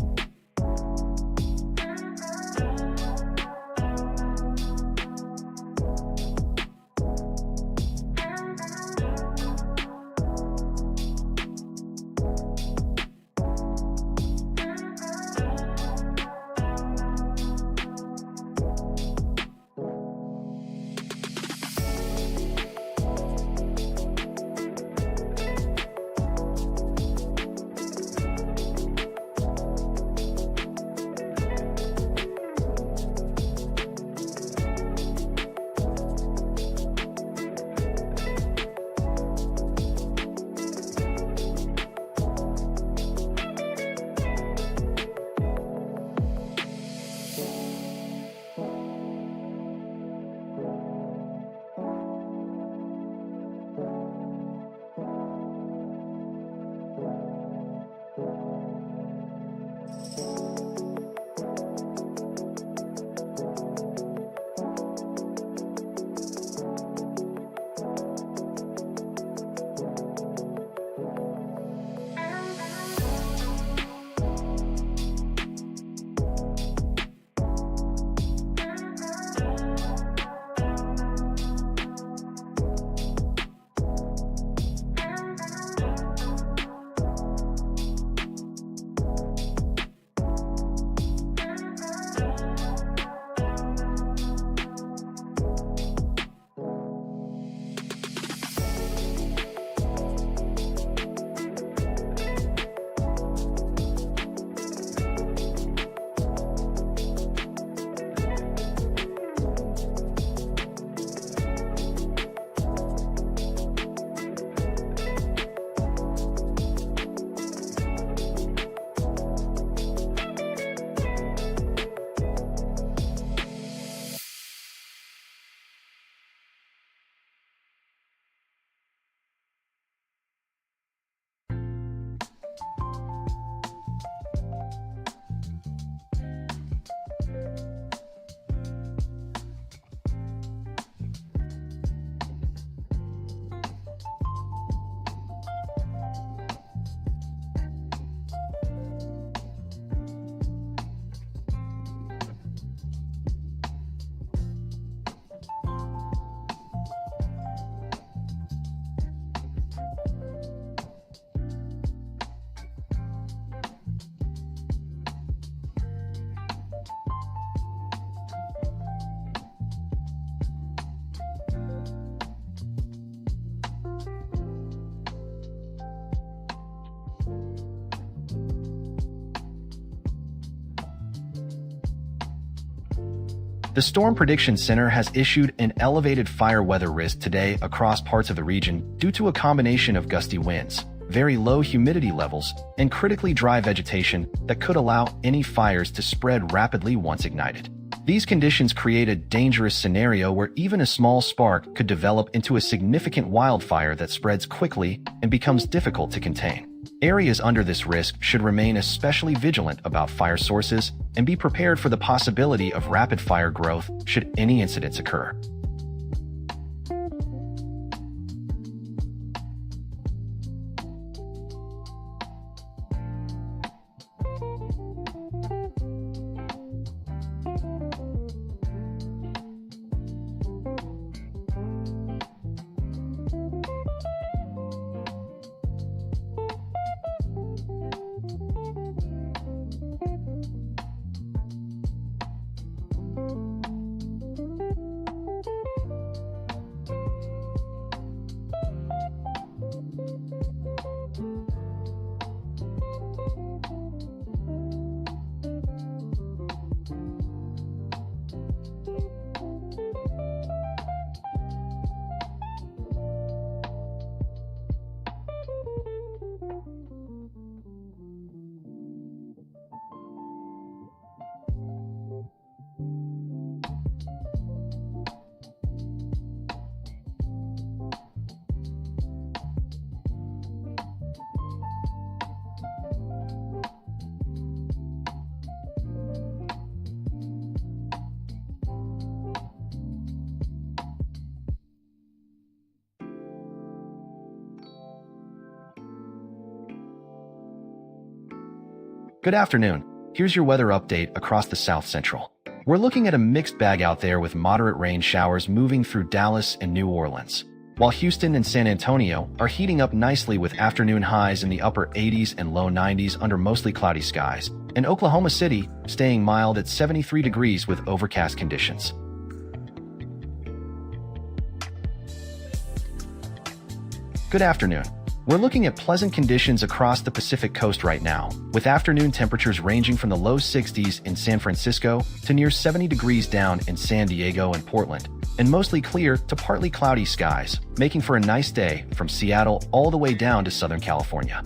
The Storm Prediction Center has issued an elevated fire weather risk today across parts of the region due to a combination of gusty winds, very low humidity levels, and critically dry vegetation that could allow any fires to spread rapidly once ignited. These conditions create a dangerous scenario where even a small spark could develop into a significant wildfire that spreads quickly and becomes difficult to contain. Areas under this risk should remain especially vigilant about fire sources and be prepared for the possibility of rapid fire growth should any incidents occur. Good afternoon. Here's your weather update across the South Central. We're looking at a mixed bag out there with moderate rain showers moving through Dallas and New Orleans, while Houston and San Antonio are heating up nicely with afternoon highs in the upper 80s and low 90s under mostly cloudy skies, and Oklahoma City staying mild at 73 degrees with overcast conditions. Good afternoon. We're looking at pleasant conditions across the Pacific Coast right now, with afternoon temperatures ranging from the low 60s in San Francisco to near 70 degrees down in San Diego and Portland, and mostly clear to partly cloudy skies, making for a nice day from Seattle all the way down to Southern California.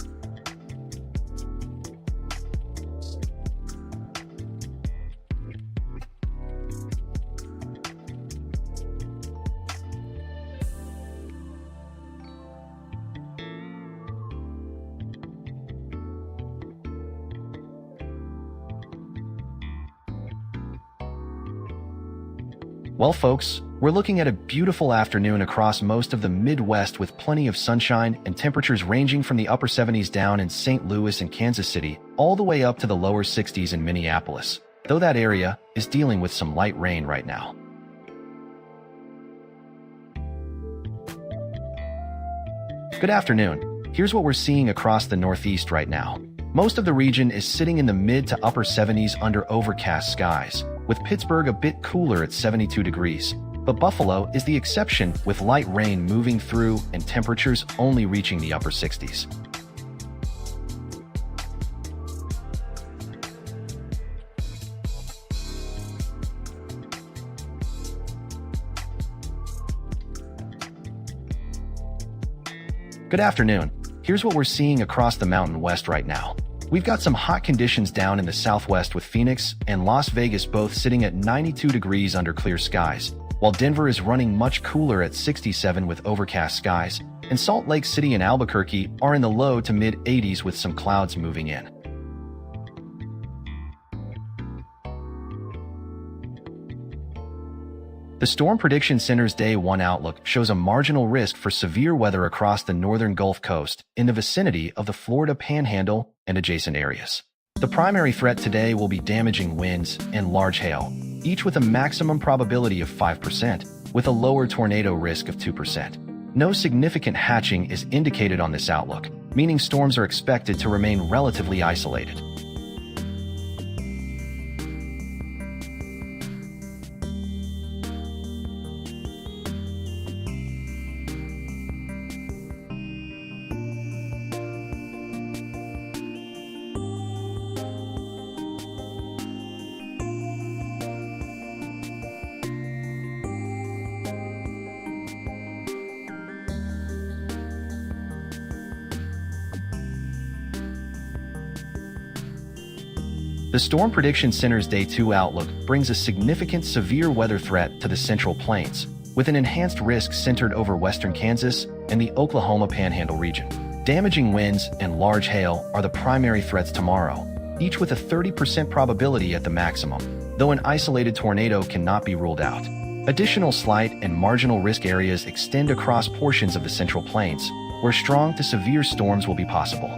Well, folks, we're looking at a beautiful afternoon across most of the Midwest with plenty of sunshine and temperatures ranging from the upper 70s down in St. Louis and Kansas City all the way up to the lower 60s in Minneapolis, though that area is dealing with some light rain right now. Good afternoon. Here's what we're seeing across the Northeast right now. Most of the region is sitting in the mid to upper 70s under overcast skies, with Pittsburgh a bit cooler at 72 degrees. But Buffalo is the exception, with light rain moving through and temperatures only reaching the upper 60s. Good afternoon. Here's what we're seeing across the Mountain West right now. We've got some hot conditions down in the southwest with Phoenix and Las Vegas both sitting at 92 degrees under clear skies, while Denver is running much cooler at 67 with overcast skies, and Salt Lake City and Albuquerque are in the low to mid 80s with some clouds moving in. The Storm Prediction Center's Day 1 outlook shows a marginal risk for severe weather across the northern Gulf Coast in the vicinity of the Florida Panhandle and adjacent areas. The primary threat today will be damaging winds and large hail, each with a maximum probability of 5%, with a lower tornado risk of 2%. No significant hatching is indicated on this outlook, meaning storms are expected to remain relatively isolated. The Storm Prediction Center's Day 2 outlook brings a significant severe weather threat to the Central Plains, with an enhanced risk centered over western Kansas and the Oklahoma Panhandle region. Damaging winds and large hail are the primary threats tomorrow, each with a 30% probability at the maximum, though an isolated tornado cannot be ruled out. Additional slight and marginal risk areas extend across portions of the Central Plains, where strong to severe storms will be possible.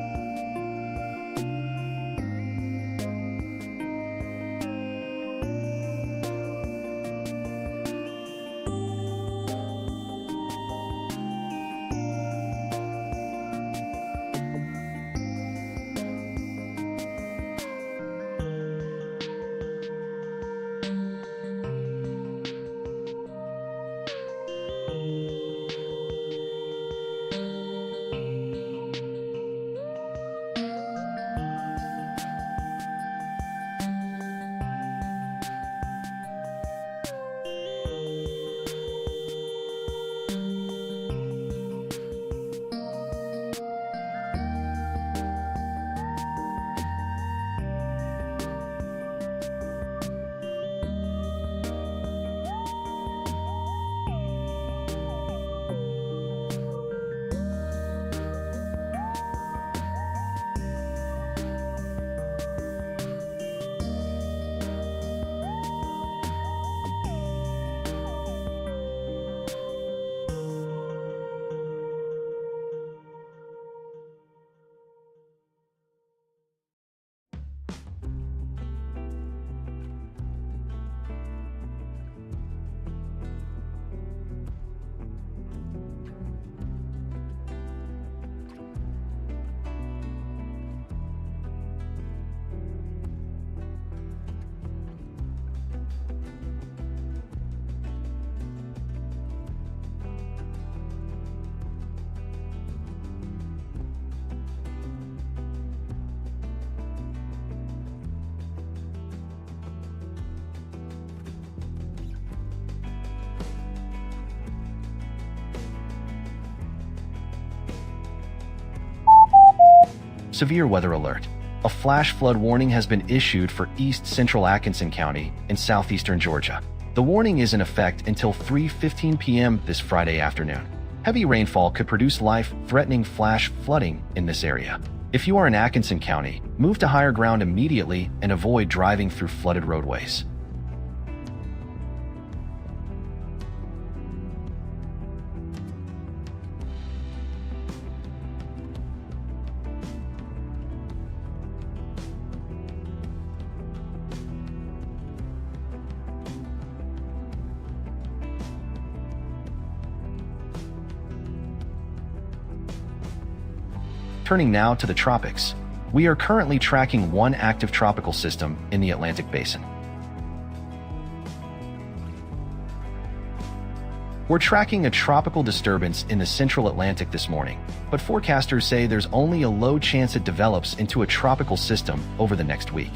Severe weather alert. A flash flood warning has been issued for east central Atkinson County in southeastern Georgia. The warning is in effect until 3:15 p.m. this Friday afternoon. Heavy rainfall could produce life-threatening flash flooding in this area. If you are in Atkinson County, move to higher ground immediately and avoid driving through flooded roadways. Turning now to the tropics. We are currently tracking one active tropical system in the Atlantic Basin. We're tracking a tropical disturbance in the central Atlantic this morning, but forecasters say there's only a low chance it develops into a tropical system over the next week.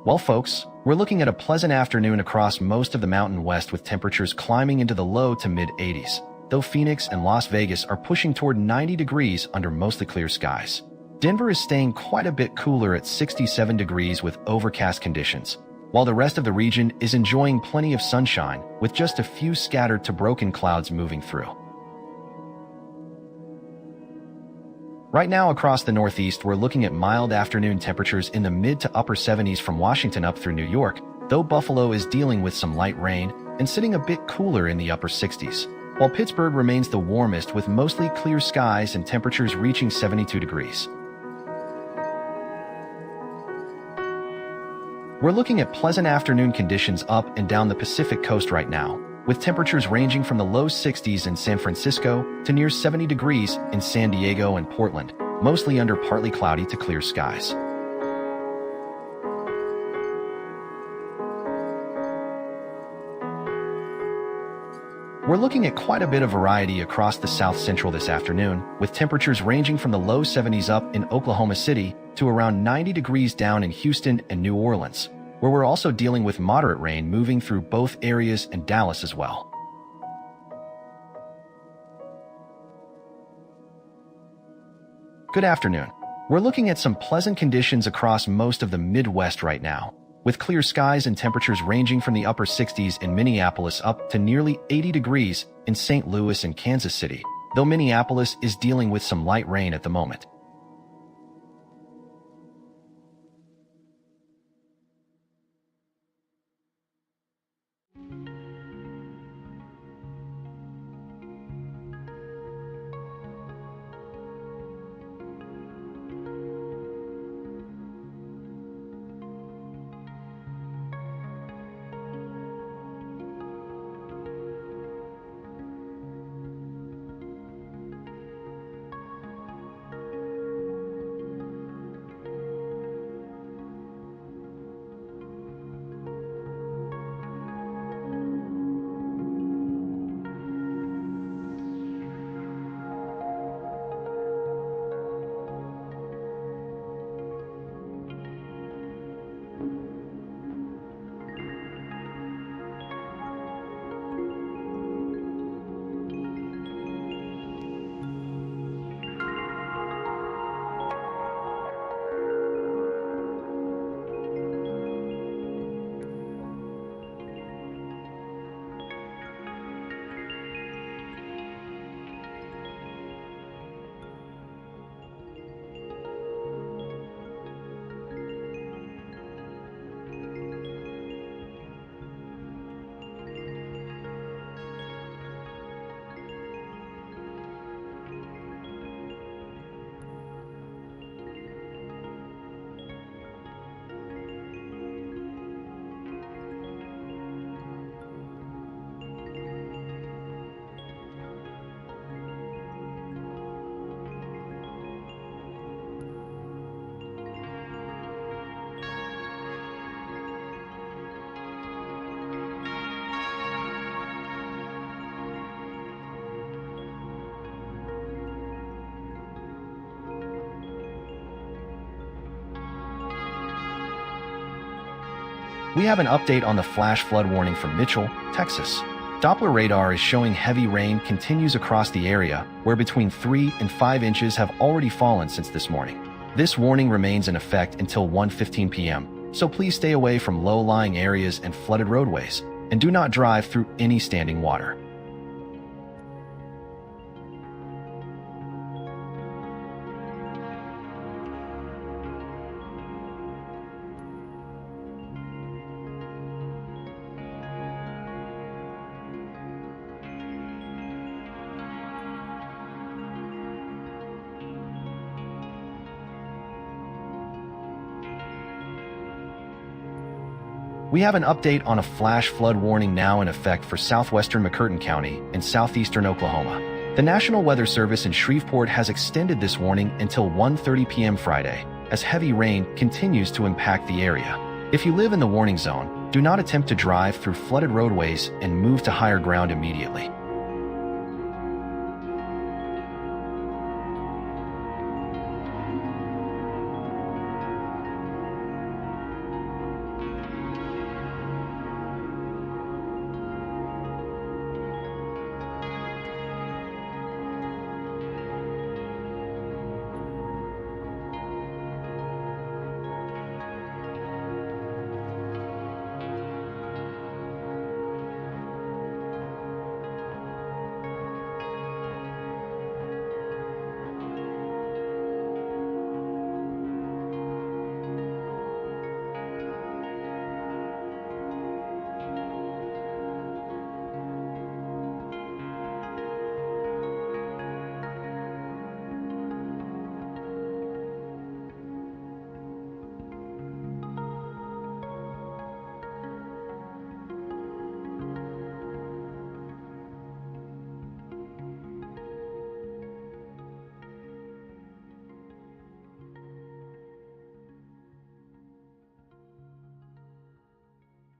Well, folks, we're looking at a pleasant afternoon across most of the Mountain West with temperatures climbing into the low to mid-80s, though Phoenix and Las Vegas are pushing toward 90 degrees under mostly clear skies. Denver is staying quite a bit cooler at 67 degrees with overcast conditions, while the rest of the region is enjoying plenty of sunshine with just a few scattered to broken clouds moving through. Right now across the Northeast, we're looking at mild afternoon temperatures in the mid to upper 70s from Washington up through New York, though Buffalo is dealing with some light rain and sitting a bit cooler in the upper 60s, while Pittsburgh remains the warmest with mostly clear skies and temperatures reaching 72 degrees. We're looking at pleasant afternoon conditions up and down the Pacific coast right now, with temperatures ranging from the low 60s in San Francisco to near 70 degrees in San Diego and Portland, mostly under partly cloudy to clear skies. We're looking at quite a bit of variety across the South Central this afternoon, with temperatures ranging from the low 70s up in Oklahoma City to around 90 degrees down in Houston and New Orleans, where we're also dealing with moderate rain moving through both areas and Dallas as well. Good afternoon. We're looking at some pleasant conditions across most of the Midwest right now, with clear skies and temperatures ranging from the upper 60s in Minneapolis up to nearly 80 degrees in St. Louis and Kansas City, though Minneapolis is dealing with some light rain at the moment. We have an update on the flash flood warning from Mitchell, Texas. Doppler radar is showing heavy rain continues across the area, where between 3 and 5 inches have already fallen since this morning. This warning remains in effect until 1:15 p.m., so please stay away from low-lying areas and flooded roadways, and do not drive through any standing water. We have an update on a flash flood warning now in effect for southwestern McCurtain County and southeastern Oklahoma. The National Weather Service in Shreveport has extended this warning until 1:30 p.m. Friday, as heavy rain continues to impact the area. If you live in the warning zone, do not attempt to drive through flooded roadways and move to higher ground immediately.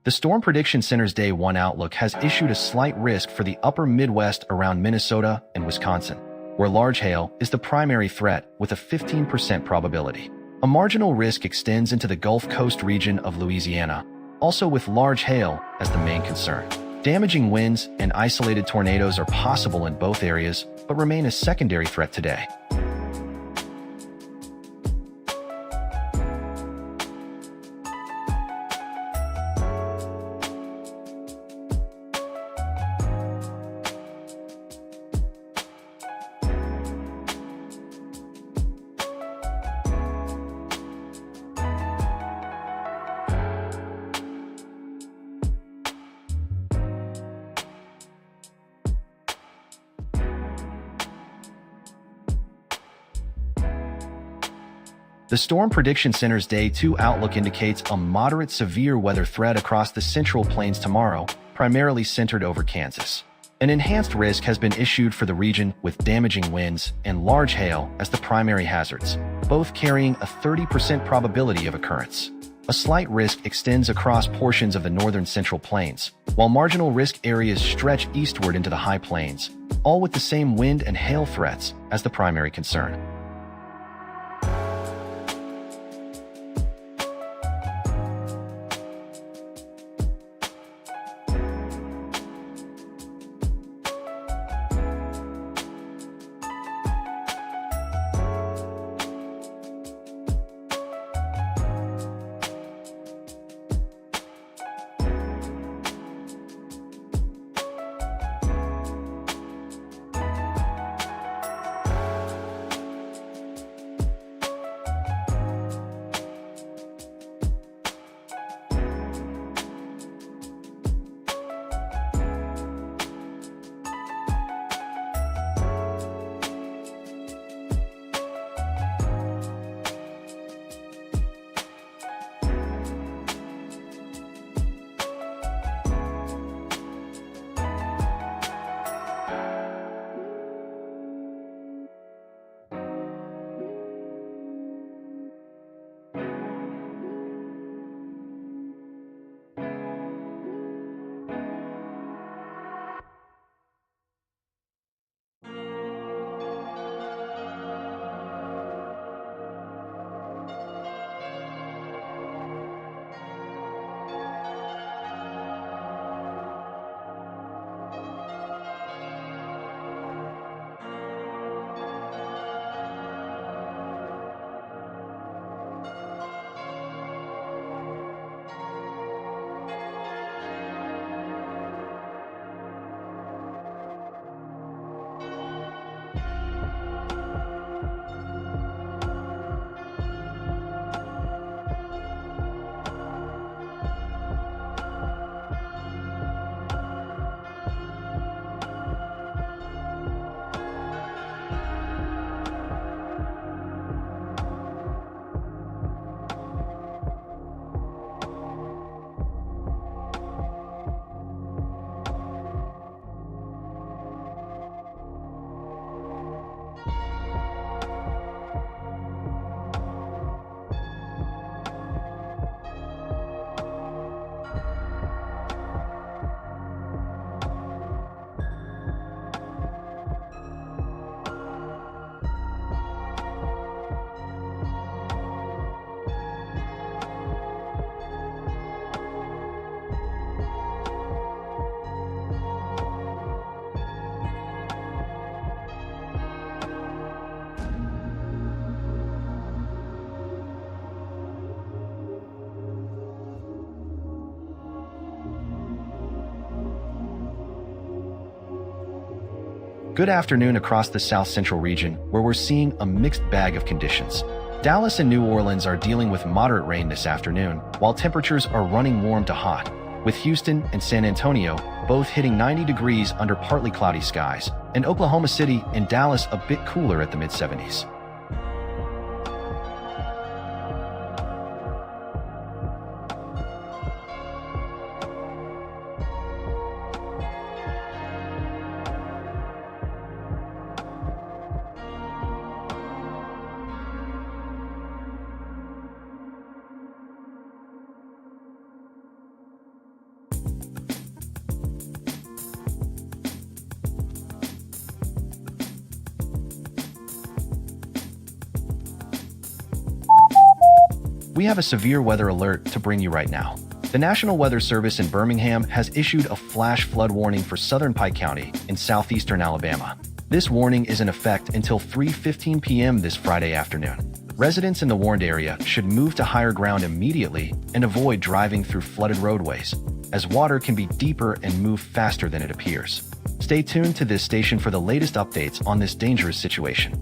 The Storm Prediction Center's Day 1 outlook has issued a slight risk for the upper Midwest around Minnesota and Wisconsin, where large hail is the primary threat with a 15% probability. A marginal risk extends into the Gulf Coast region of Louisiana, also with large hail as the main concern. Damaging winds and isolated tornadoes are possible in both areas, but remain a secondary threat today. The Storm Prediction Center's Day 2 outlook indicates a moderate severe weather threat across the Central Plains tomorrow, primarily centered over Kansas. An enhanced risk has been issued for the region with damaging winds and large hail as the primary hazards, both carrying a 30% probability of occurrence. A slight risk extends across portions of the northern Central Plains, while marginal risk areas stretch eastward into the High Plains, all with the same wind and hail threats as the primary concern. Good afternoon across the South Central region, where we're seeing a mixed bag of conditions. Dallas and New Orleans are dealing with moderate rain this afternoon, while temperatures are running warm to hot, with Houston and San Antonio both hitting 90 degrees under partly cloudy skies, and Oklahoma City and Dallas a bit cooler at the mid-70s. We have a severe weather alert to bring you right now. The National Weather Service in Birmingham has issued a flash flood warning for southern Pike County in southeastern Alabama. This warning is in effect until 3:15 p.m. this Friday afternoon. Residents in the warned area should move to higher ground immediately and avoid driving through flooded roadways, as water can be deeper and move faster than it appears. Stay tuned to this station for the latest updates on this dangerous situation.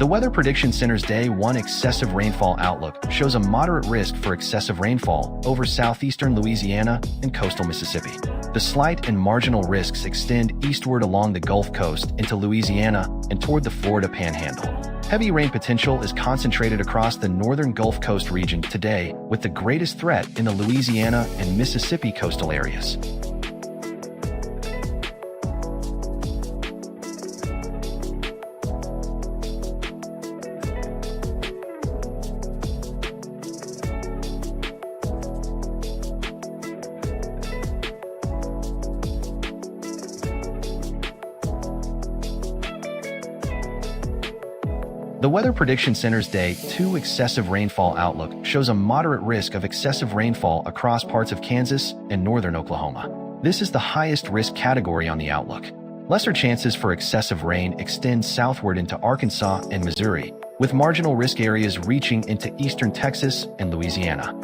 The Weather Prediction Center's Day 1 excessive rainfall outlook shows a moderate risk for excessive rainfall over southeastern Louisiana and coastal Mississippi. The slight and marginal risks extend eastward along the Gulf Coast into Louisiana and toward the Florida Panhandle. Heavy rain potential is concentrated across the northern Gulf Coast region today, with the greatest threat in the Louisiana and Mississippi coastal areas. The Weather Prediction Center's Day 2 excessive rainfall outlook shows a moderate risk of excessive rainfall across parts of Kansas and northern Oklahoma. This is the highest risk category on the outlook. Lesser chances for excessive rain extend southward into Arkansas and Missouri, with marginal risk areas reaching into eastern Texas and Louisiana.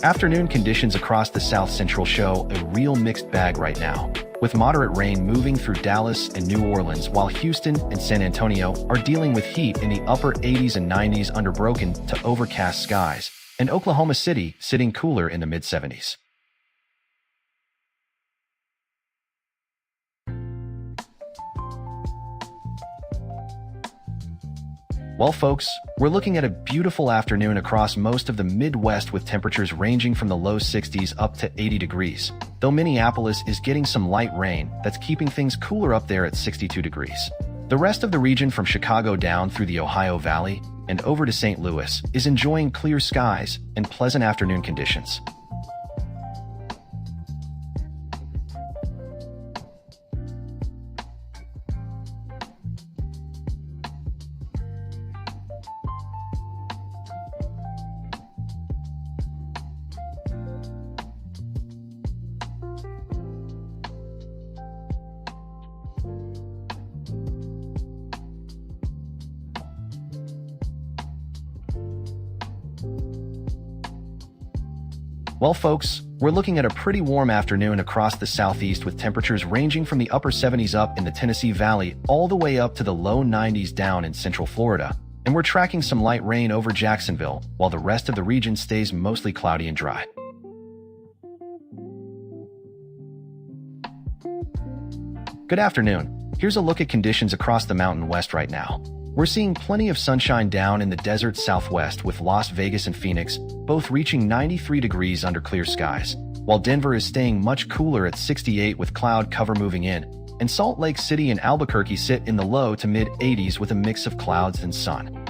Afternoon conditions across the South Central show a real mixed bag right now, with moderate rain moving through Dallas and New Orleans, while Houston and San Antonio are dealing with heat in the upper 80s and 90s under broken to overcast skies, and Oklahoma City sitting cooler in the mid-70s. Well, folks, we're looking at a beautiful afternoon across most of the Midwest with temperatures ranging from the low 60s up to 80 degrees, though Minneapolis is getting some light rain that's keeping things cooler up there at 62 degrees. The rest of the region from Chicago down through the Ohio Valley and over to St. Louis is enjoying clear skies and pleasant afternoon conditions. Well, folks, we're looking at a pretty warm afternoon across the southeast with temperatures ranging from the upper 70s up in the Tennessee Valley all the way up to the low 90s down in central Florida. And we're tracking some light rain over Jacksonville, while the rest of the region stays mostly cloudy and dry. Good afternoon. Here's a look at conditions across the Mountain West right now. We're seeing plenty of sunshine down in the desert southwest with Las Vegas and Phoenix both reaching 93 degrees under clear skies, while Denver is staying much cooler at 68 with cloud cover moving in, and Salt Lake City and Albuquerque sit in the low to mid-80s with a mix of clouds and sun.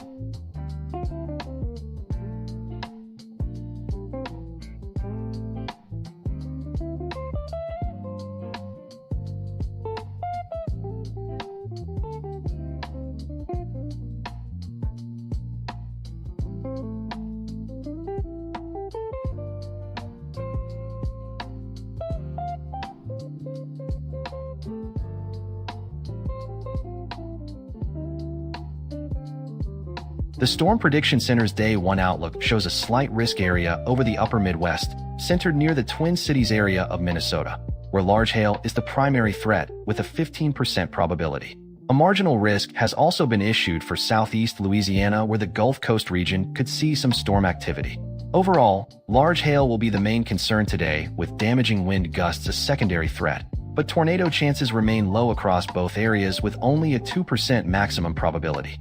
The Storm Prediction Center's Day 1 outlook shows a slight risk area over the upper Midwest, centered near the Twin Cities area of Minnesota, where large hail is the primary threat with a 15% probability. A marginal risk has also been issued for southeast Louisiana, where the Gulf Coast region could see some storm activity. Overall, large hail will be the main concern today, with damaging wind gusts a secondary threat, but tornado chances remain low across both areas with only a 2% maximum probability.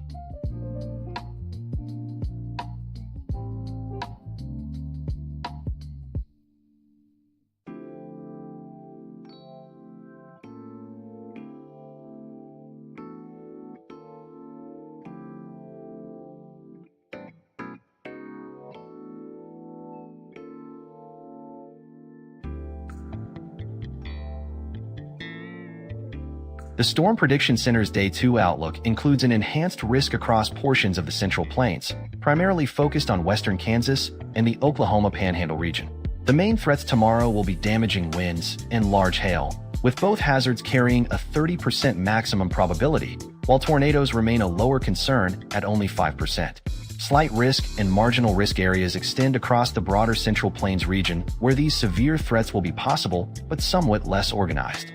The Storm Prediction Center's Day 2 outlook includes an enhanced risk across portions of the Central Plains, primarily focused on western Kansas and the Oklahoma Panhandle region. The main threats tomorrow will be damaging winds and large hail, with both hazards carrying a 30% maximum probability, while tornadoes remain a lower concern at only 5%. Slight risk and marginal risk areas extend across the broader Central Plains region, where these severe threats will be possible but somewhat less organized.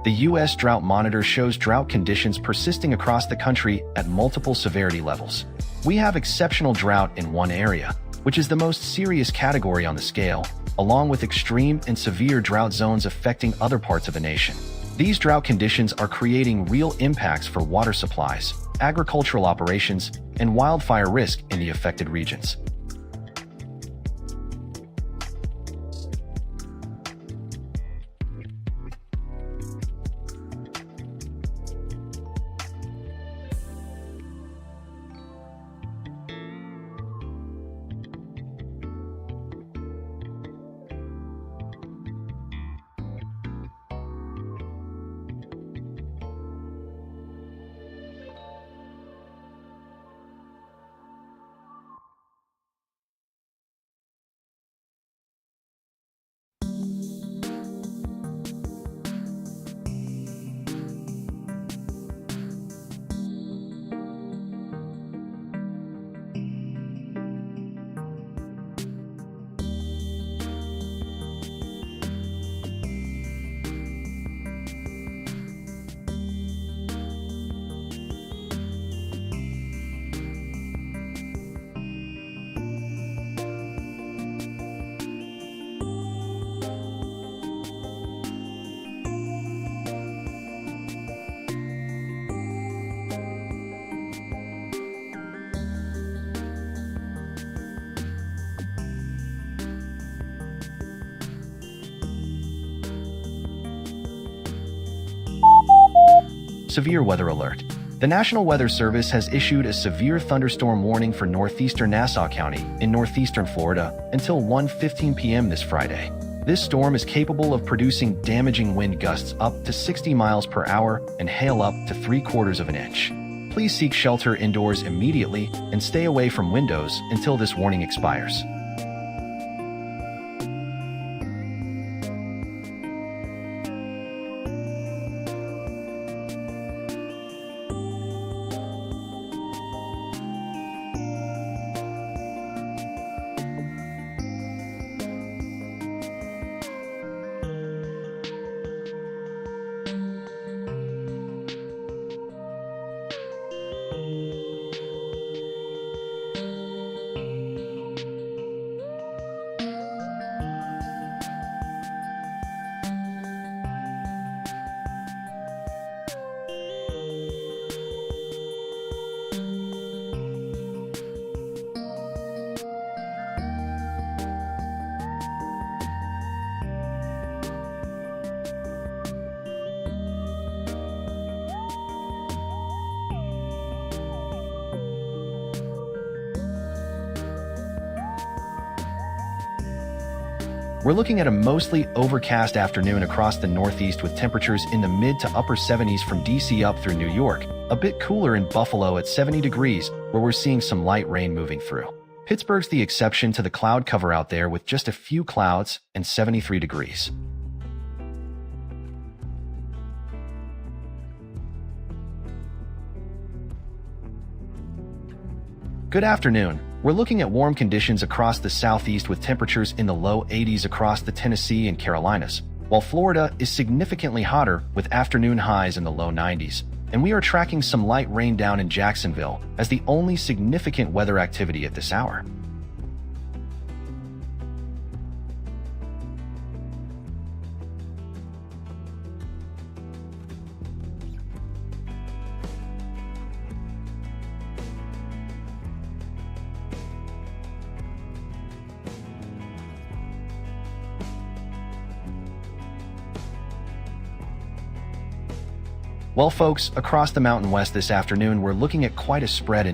The U.S. Drought Monitor shows drought conditions persisting across the country at multiple severity levels. We have exceptional drought in one area, which is the most serious category on the scale, along with extreme and severe drought zones affecting other parts of the nation. These drought conditions are creating real impacts for water supplies, agricultural operations, and wildfire risk in the affected regions. Severe weather alert. The National Weather Service has issued a severe thunderstorm warning for northeastern Nassau County in northeastern Florida until 1:15 p.m. this Friday. This storm is capable of producing damaging wind gusts up to 60 miles per hour and hail up to 3/4 of an inch. Please seek shelter indoors immediately and stay away from windows until this warning expires. We're looking at a mostly overcast afternoon across the Northeast with temperatures in the mid to upper 70s from DC up through New York, a bit cooler in Buffalo at 70 degrees, where we're seeing some light rain moving through. Pittsburgh's the exception to the cloud cover out there with just a few clouds and 73 degrees. Good afternoon. We're looking at warm conditions across the Southeast with temperatures in the low 80s across the Tennessee and Carolinas, while Florida is significantly hotter with afternoon highs in the low 90s. And we are tracking some light rain down in Jacksonville as the only significant weather activity at this hour. Well, folks, across the Mountain West this afternoon, we're looking at quite a spread in